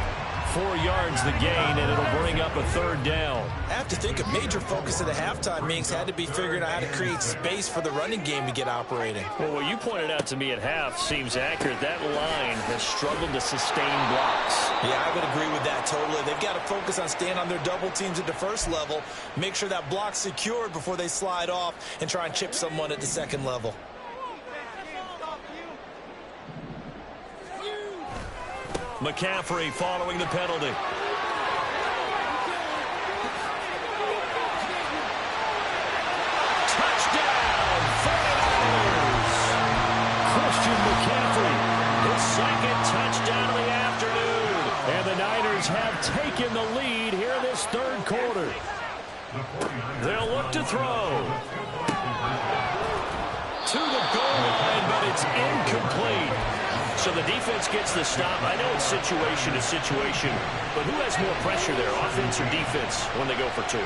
4 yards the gain, and it'll bring up a 3rd down. I have to think a major focus of the halftime meetings had to be figuring out how to create space for the running game to get operating. Well, what you pointed out to me at half seems accurate. That line has struggled to sustain blocks. Yeah, I would agree with that totally. They've got to focus on staying on their double teams at the first level, make sure that block's secured before they slide off and try and chip someone at the 2nd level. McCaffrey following the penalty. Touchdown, 49ers! Christian McCaffrey, his 2nd touchdown of the afternoon. And the Niners have taken the lead here in this 3rd quarter. They'll look to throw. To the goal line, but it's incomplete. So the defense gets the stop. I know it's situation to situation, but who has more pressure there, offense or defense, when they go for 2?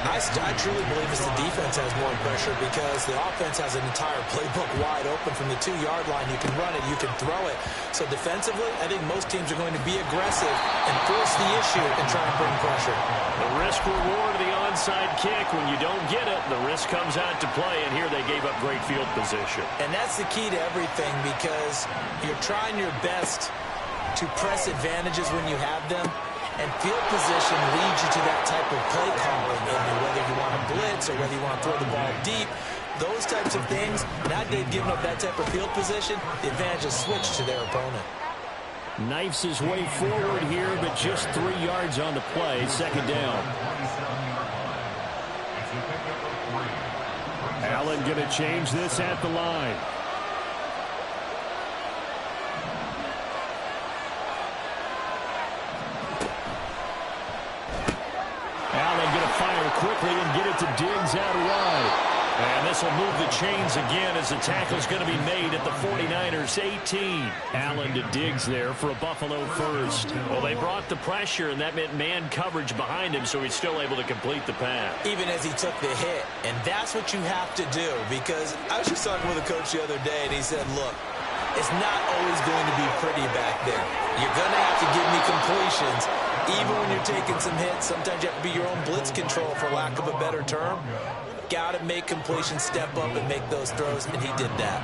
I truly believe it's the defense has more pressure because the offense has an entire playbook wide open from the 2-yard line. You can run it, you can throw it. So defensively, I think most teams are going to be aggressive and force the issue and try and bring pressure. The risk-reward of the onside kick. When you don't get it, the risk comes out to play, and here they gave up great field position. And that's the key to everything because you're trying your best to press advantages when you have them. And field position leads you to that type of play calling. And whether you want to blitz or whether you want to throw the ball deep, those types of things, now they've given up that type of field position, the advantage is switched to their opponent. Knifes his way forward here, but just 3 yards on the play. 2nd down. Allen going to change this at the line. Quickly and get it to Diggs out wide. And this will move the chains again as the tackle's going to be made at the 49ers 18. Allen to Diggs there for a Buffalo first. Well, they brought the pressure, and that meant man coverage behind him, so he's still able to complete the pass. Even as he took the hit. And that's what you have to do, because I was just talking with a coach the other day, and he said, look, it's not always going to be pretty back there. You're going to have to give me completions. Even when you're taking some hits, sometimes you have to be your own blitz control, for lack of a better term. Got to make completions, step up, and make those throws, and he did that.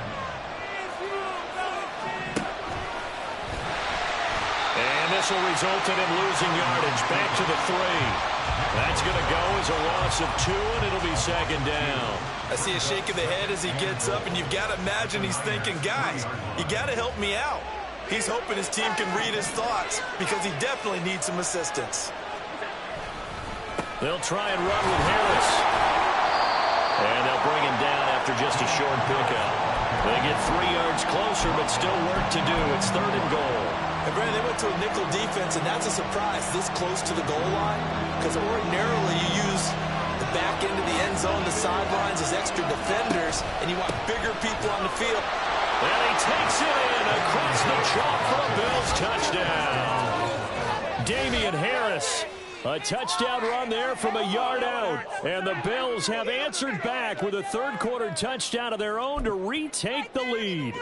And this will result in him losing yardage. Back to the 3. That's going to go as a loss of 2, and it'll be 2nd down. I see a shake of the head as he gets up, and you've got to imagine he's thinking, guys, you got to help me out. He's hoping his team can read his thoughts because he definitely needs some assistance. They'll try and run with Harris. And they'll bring him down after just a short pickup. They get 3 yards closer, but still work to do. It's 3rd and goal. And Brandon, they went to a nickel defense, and that's a surprise this close to the goal line, because ordinarily you use the back end of the end zone, the sidelines as extra defenders, and you want bigger people on the field. And he takes it in across the chalk for a Bills touchdown. Damian Harris, a touchdown run there from a yard out. And the Bills have answered back with a 3rd quarter touchdown of their own to retake the lead.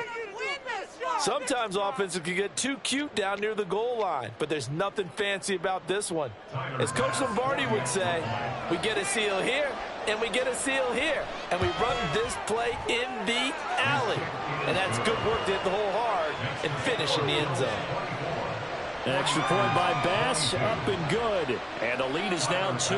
Sometimes offenses can get too cute down near the goal line, but there's nothing fancy about this one. As Coach Lombardi would say, we get a seal here, and we get a seal here, and we run this play in the alley. And that's good work to hit the hole hard and finish in the end zone. An extra point by Bass, up and good. And the lead is now 2.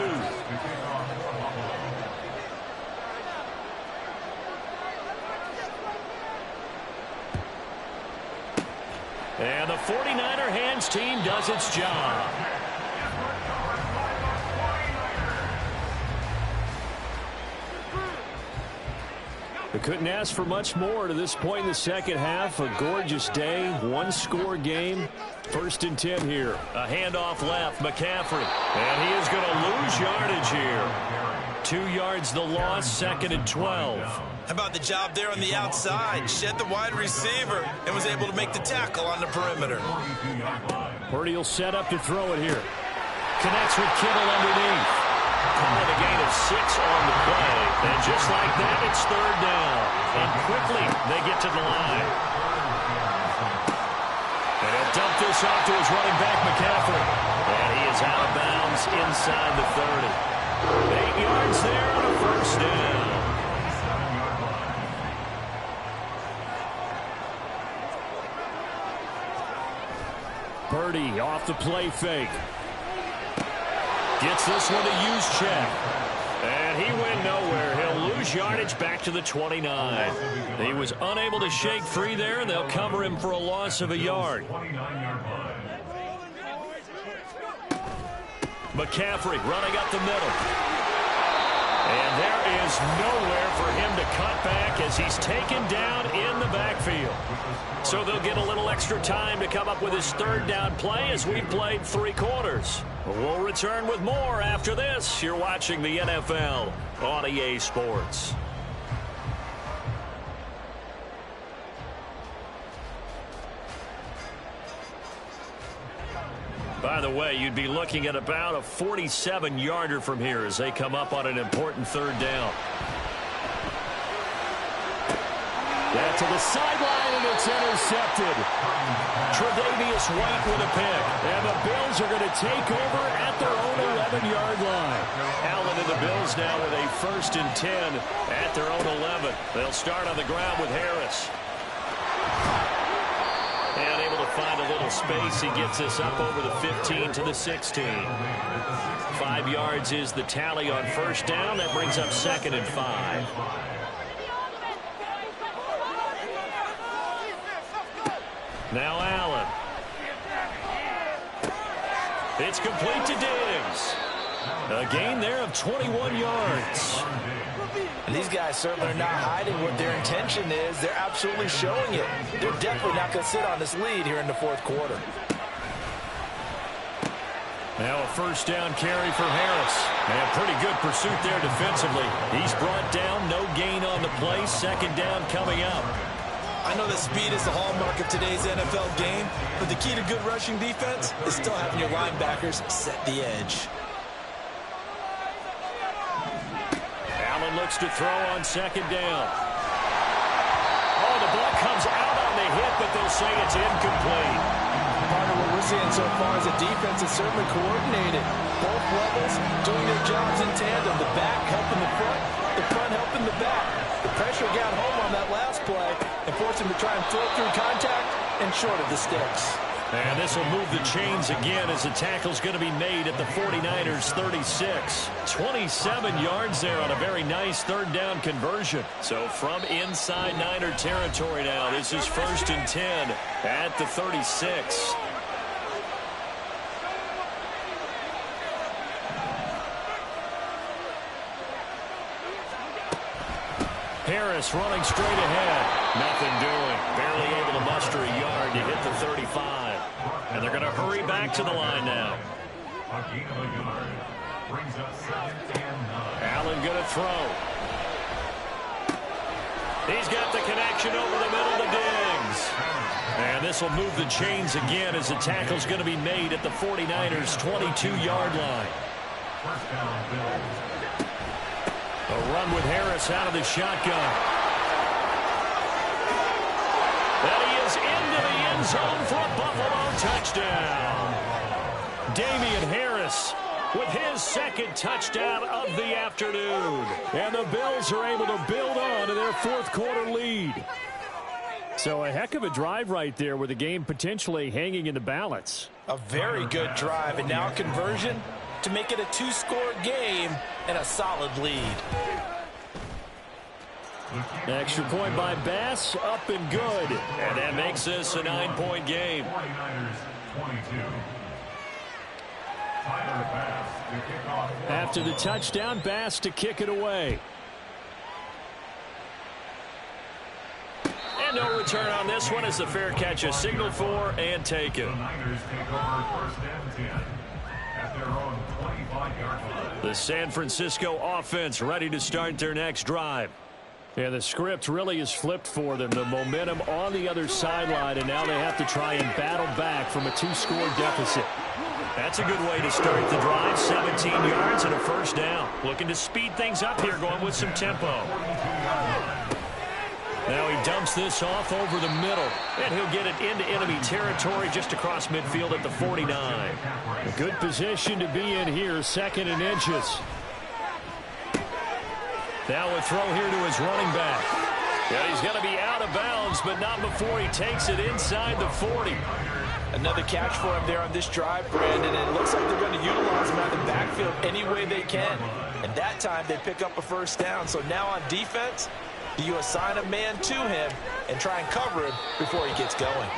And the 49er hands team does its job. We couldn't ask for much more to this point in the second half. A gorgeous day, one-score game. 1st and 10 here. A handoff left, McCaffrey. And he is going to lose yardage here. 2 yards the loss, 2nd and 12. How about the job there on the outside? Shed the wide receiver and was able to make the tackle on the perimeter. Purdy will set up to throw it here. Connects with Kittle underneath. Calling a gain of 6 on the play. And just like that, it's 3rd down. And quickly, they get to the line. And he'll dump this off to his running back, McCaffrey. And he is out of bounds inside the 30. 8 yards there on a 1st down. Purdy off the play fake. Gets this one to Juszczyk. And he went nowhere. He'll lose yardage back to the 29. He was unable to shake free there, and they'll cover him for a loss of a yard. McCaffrey running up the middle. And there is nowhere for him to cut back as he's taken down in the backfield. So they'll get a little extra time to come up with his 3rd down play as we've played 3 quarters. We'll return with more after this. You're watching the NFL on EA Sports. By the way, you'd be looking at about a 47-yarder from here as they come up on an important 3rd down. That to the sideline, and it's intercepted. Tre'Davious White with a pick. And the Bills are going to take over at their own 11-yard line. Allen and the Bills now with a 1st and 10 at their own 11. They'll start on the ground with Harris. And able to find a little space. He gets us up over the 15 to the 16. 5 yards is the tally on 1st down. That brings up 2nd and 5. Now Allen. It's complete to Diggs. A gain there of 21 yards. And these guys certainly are not hiding what their intention is. They're absolutely showing it. They're definitely not going to sit on this lead here in the 4th quarter. Now a 1st down carry for Harris. And pretty good pursuit there defensively. He's brought down, no gain on the play. 2nd down coming up. I know that speed is the hallmark of today's NFL game, but the key to good rushing defense is still having your linebackers set the edge. Allen looks to throw on 2nd down. Oh, the ball comes out on the hit, but they'll say it's incomplete. Part of what we're seeing so far is the defense is certainly coordinated. Both levels doing their jobs in tandem. The back helping the front helping the back. The pressure got home on that last play and forced him to try and throw through contact and short of the sticks. And this will move the chains again as the tackle's going to be made at the 49ers 36. 27 yards there on a very nice 3rd down conversion. So from inside Niner territory now, this is 1st and 10 at the 36. Harris running straight ahead. Nothing doing. Barely able to muster a yard to hit the 35. And they're going to hurry back to the line now. Allen going to throw. He's got the connection over the middle to Diggs. And this will move the chains again as the tackle's going to be made at the 49ers' 22-yard line. A run with Harris out of the shotgun. And he is into end zone for a Buffalo touchdown. Damian Harris with his second touchdown of the afternoon. And the Bills are able to build on to their fourth quarter lead. So a heck of a drive right there with the game potentially hanging in the balance. A very good drive, and now conversion to make it a two-score game and a solid lead. Extra point by Bass, up and good. And that makes this a 9-point game. 49ers 22. Tyler Bass to kick off. After the touchdown, Bass to kick it away. And no return on this one as the fair catch is signaled for and taken. The Niners take over first and 10 at their own 25-yard line. The San Francisco offense ready to start their next drive. Yeah, the script really is flipped for them. The momentum on the other sideline, and now they have to try and battle back from a two-score deficit. That's a good way to start the drive. 17 yards and a first down. Looking to speed things up here, going with some tempo. Now he dumps this off over the middle, and he'll get it into enemy territory just across midfield at the 49. A good position to be in here, second and inches. Now a throw here to his running back. Yeah, he's going to be out of bounds, but not before he takes it inside the 40. Another catch for him there on this drive, Brandon, and it looks like they're going to utilize him out of the backfield any way they can. And that time they pick up a first down. So now on defense, do you assign a man to him and try and cover him before he gets going?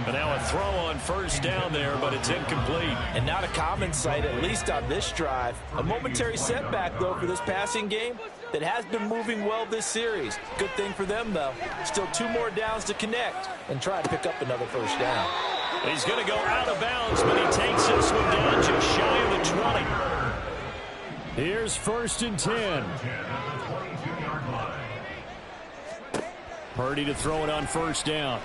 But now a throw on first down there, but it's incomplete. And not a common sight, at least on this drive. A momentary setback, though, for this passing game that has been moving well this series. Good thing for them, though. Still 2 more downs to connect and try to pick up another first down. He's going to go out of bounds, but he takes this one down just shy of the 20. Here's first and 10. Purdy to throw it on first down.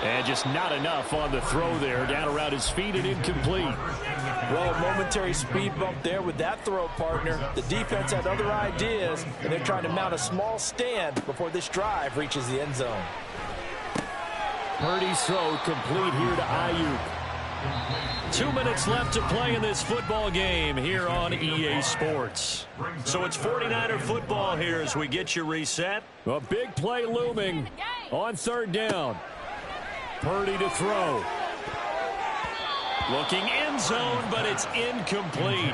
And just not enough on the throw there. Down around his feet and incomplete. Well, a momentary speed bump there with that throw, partner. The defense had other ideas, and they're trying to mount a small stand before this drive reaches the end zone. Purdy's throw complete here to Ayuk. 2 minutes left to play in this football game here on EA Sports. So it's 49er football here as we get you reset. A big play looming on third down. Purdy to throw. Looking end zone, but it's incomplete.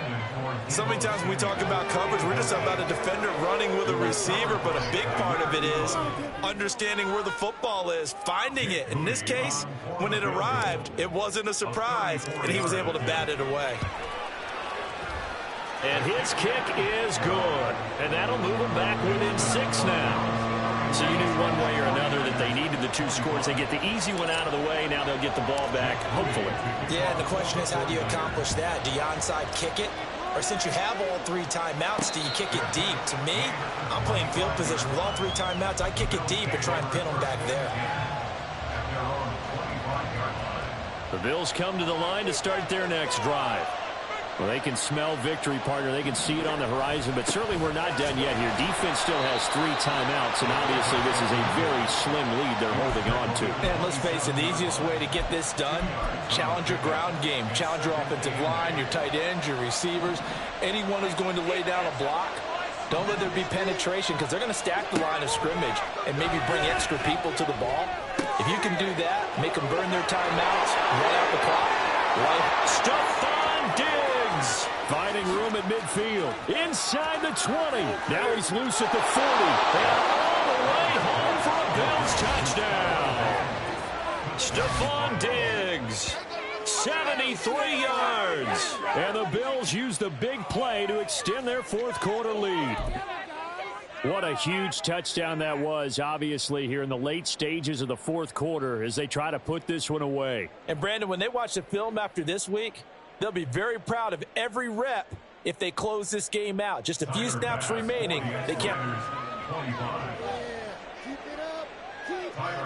So many times when we talk about coverage, we're just about a defender running with a receiver, but a big part of it is understanding where the football is, finding it. In this case, when it arrived, it wasn't a surprise, and he was able to bat it away. And his kick is good, and that'll move him back within 6 now. So you knew one way or another that they needed the 2 scores. They get the easy one out of the way. Now they'll get the ball back, hopefully. Yeah, and the question is, how do you accomplish that? Do you onside kick it? Or since you have all 3 timeouts, do you kick it deep? To me, I'm playing field position. With all 3 timeouts, I kick it deep and try and pin them back there. The Bills come to the line to start their next drive. Well, they can smell victory, partner. They can see it on the horizon, but certainly we're not done yet here. Defense still has 3 timeouts, and obviously this is a very slim lead they're holding on to. And let's face it, the easiest way to get this done, challenge your ground game. Challenge your offensive line, your tight ends, your receivers, anyone who's going to lay down a block. Don't let there be penetration because they're going to stack the line of scrimmage and maybe bring extra people to the ball. If you can do that, make them burn their timeouts, run out the clock. Stephon Diggs finding room at midfield. Inside the 20. Now he's loose at the 40. And all the way home for a Bills touchdown. Stephon Diggs. 73 yards. And the Bills use the big play to extend their fourth quarter lead. What a huge touchdown that was, obviously, here in the late stages of the fourth quarter as they try to put this one away. And, Brandon, when they watch the film after this week, they'll be very proud of every rep if they close this game out. Just a few snaps remaining. They can't.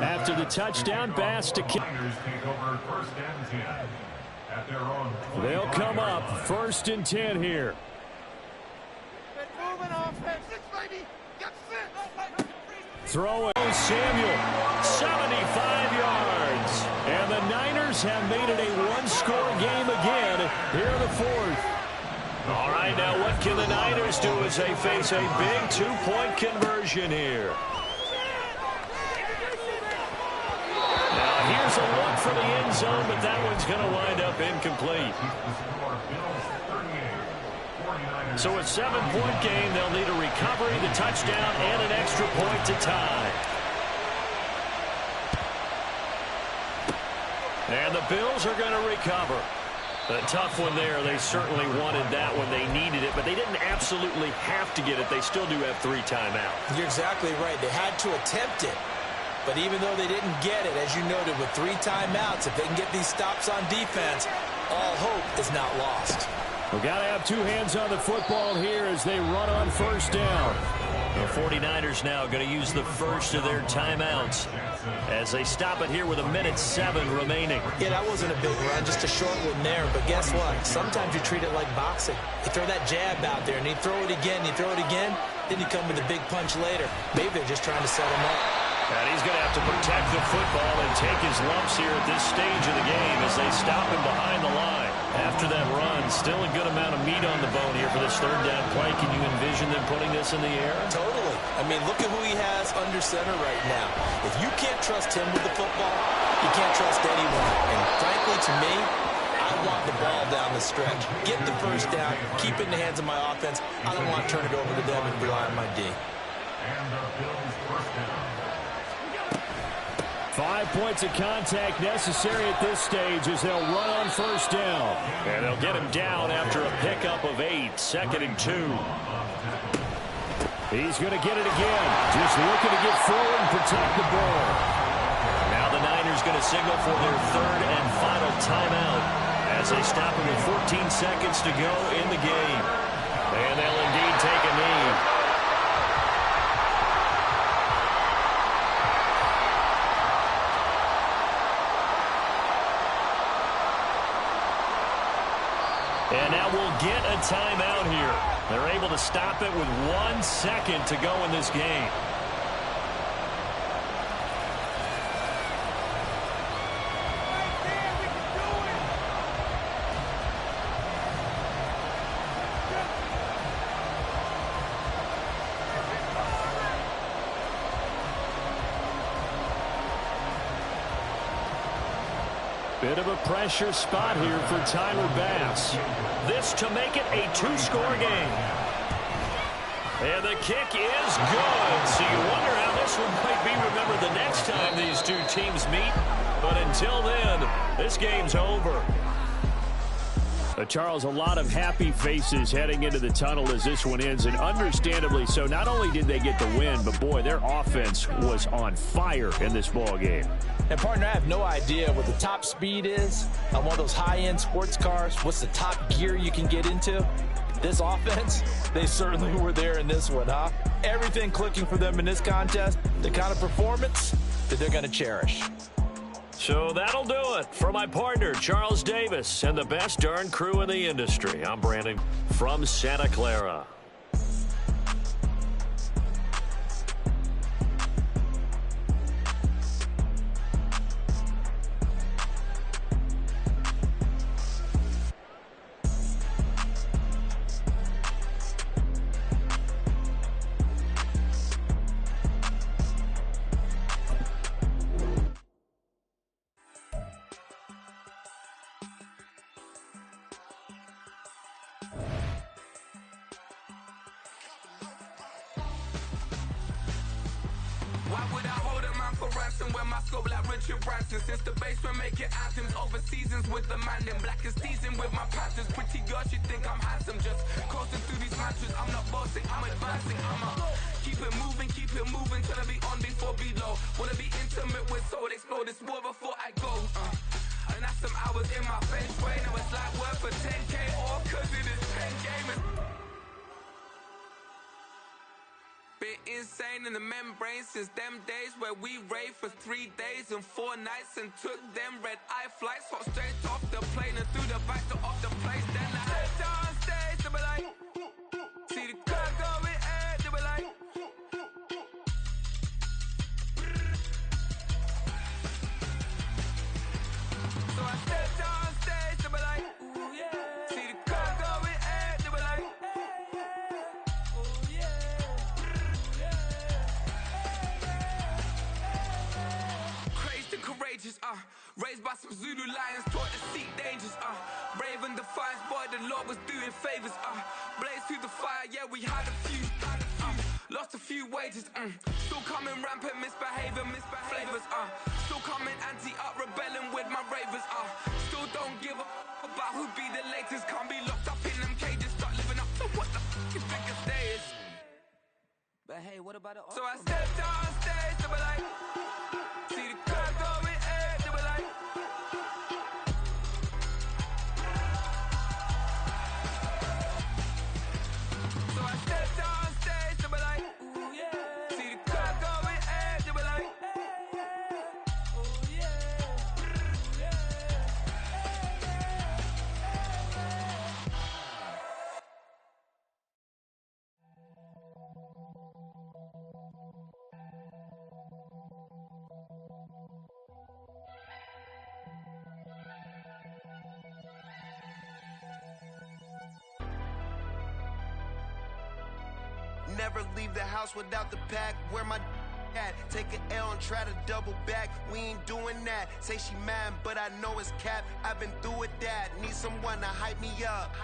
After the touchdown, Bass to kick. They'll come up first and 10 here. Throw it. Samuel. 7 Niners have made it a one-score game again here in the fourth. All right, now what can the Niners do as they face a big two-point conversion here? Now here's a look for the end zone, but that one's going to wind up incomplete. So a 7-point game, they'll need a recovery, the touchdown, and an extra point to tie. And the Bills are going to recover. A tough one there. They certainly wanted that when they needed it, but they didn't absolutely have to get it. They still do have 3 timeouts. You're exactly right. They had to attempt it. But even though they didn't get it, as you noted, with 3 timeouts, if they can get these stops on defense, all hope is not lost. We've got to have 2 hands on the football here as they run on first down. The 49ers now going to use the first of their timeouts as they stop it here with 1:07 remaining. Yeah, that wasn't a big run, just a short one there. But guess what? Sometimes you treat it like boxing. You throw that jab out there, and you throw it again, then you come with a big punch later. Maybe they're just trying to set him up. And he's going to have to protect the football and take his lumps here at this stage of the game as they stop him behind the line. After that run, still a good amount of meat on the bone here for this third down play. Can you envision them putting this in the air? Totally. I mean, look at who he has under center right now. If you can't trust him with the football, you can't trust anyone. And frankly, to me, I want the ball down the stretch. Get the first down, keep it in the hands of my offense. I don't want to turn it over to them and rely on my D. And the Bills first down. 5 points of contact necessary at this stage as they'll run on first down. And they'll get him down after a pickup of 8, 2nd and 2. He's going to get it again. Just looking to get forward and protect the ball. Now the Niners going to signal for their 3rd and final timeout as they stop him with 14 seconds to go in the game. And they'll indeed take a knee. And now we'll get a timeout here. They're able to stop it with 1 second to go in this game. Bit of a pressure spot here for Tyler Bass. This to make it a 2-score game. And the kick is good. So you wonder how this one might be remembered the next time these 2 teams meet. But until then, this game's over. Charles, a lot of happy faces heading into the tunnel as this one ends, and understandably so. Not only did they get the win, but boy, their offense was on fire in this ball game. And partner, I have no idea what the top speed is on one of those high-end sports cars. What's the top gear you can get into? This offense, they certainly were there in this one, huh? Everything clicking for them in this contest, the kind of performance that they're going to cherish. So that'll do it for my partner, Charles Davis, and the best darn crew in the industry. I'm Brandon from Santa Clara. Why would I hold a man for ransom when my scope like Richard Branson? Since the basement making anthems over seasons with the man in black is teasing with my patterns. Pretty girl, she think I'm handsome. Just coasting through these mantras. I'm not bossing, I'm advancing. Keep it moving, trying to be on before below. Wanna be intimate with soul, explore this war before I go. And that's some hours in my bench way. Now it's like work for 10K all cause it is pen game. Been insane in the membrane since them days where we raved for 3 days and 4 nights and took them red-eye flights. Hot straight off the plane and through the back door of the place. Then I head down stage, they be like, see the crowd going air, they be like, so I strangers, raised by some Zulu lions, taught to seek dangers, brave and defiant, boy, the Lord was doing favors, blaze through the fire, yeah, we had a few, lost a few wages, still coming rampant, misbehaving, flavors, still coming anti-up, rebelling with my ravers, still don't give a about who be the latest, can't be locked up in them cages, start living up to what the you think a stay is. But hey, what about the So I stepped on stage, they were like, see the crowd going air, they were like, so I stepped on stage, they were like, ooh yeah, see the crowd going air, they were like, ooh yeah, Never leave the house without the pack. Where my at? Take an L and try to double back. We ain't doing that. Say she mad, but I know it's cap. I've been through with that. Need someone to hype me up.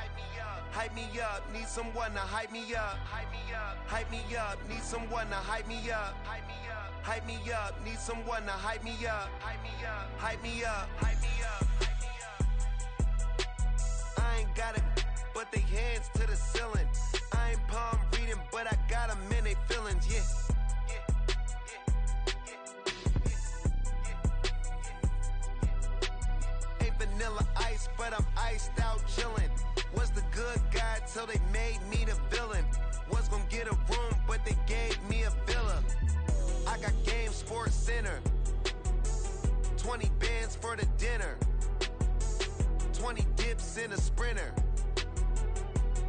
Hype me up. Need someone to hype me up. Hype me up. Need someone to hype me up. Hype me up. Need someone to hype me up. Hype me up. I ain't got it, but they hands to the ceiling. I ain't palm reading, but I got them in they feelings, yeah. Ain't vanilla ice, but I'm iced out chillin'. Was the good guy till they made me the villain. Was gonna get a room, but they gave me a villa. I got game, Sports Center. 20 bands for the dinner. 20 dips in a Sprinter.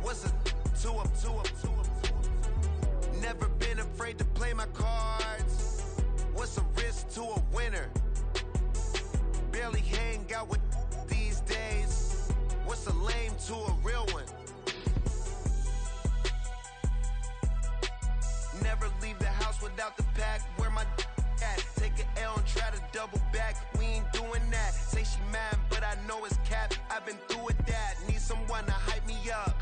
What's a to up. Never been afraid to play my cards. What's a risk to a winner? Barely hang out with these days. What's a lame to a real one? Never leave the house without the pack. Where my at? Take an L and try to double back. We ain't doing that. Say she mad, but I know it's cap. I've been through with that. Need someone to hype me up.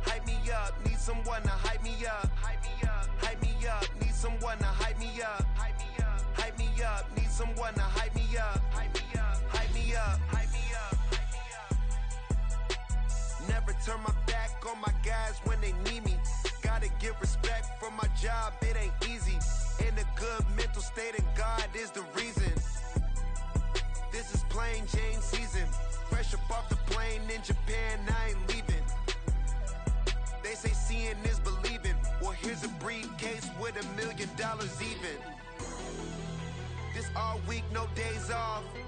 Hype me up. Need someone to hype me up. Hype me up. Need someone to hype me up. Hype me up. Need someone to hype me up. Hype me up. Never turn my back on my guys when they need me. Gotta give respect for my job, it ain't easy. In a good mental state, and God is the reason. This is plain Jane season. Fresh up off the plane in Japan, I ain't leaving. They say seeing is believing. Well, here's a briefcase with $1 million even. This all week, no days off.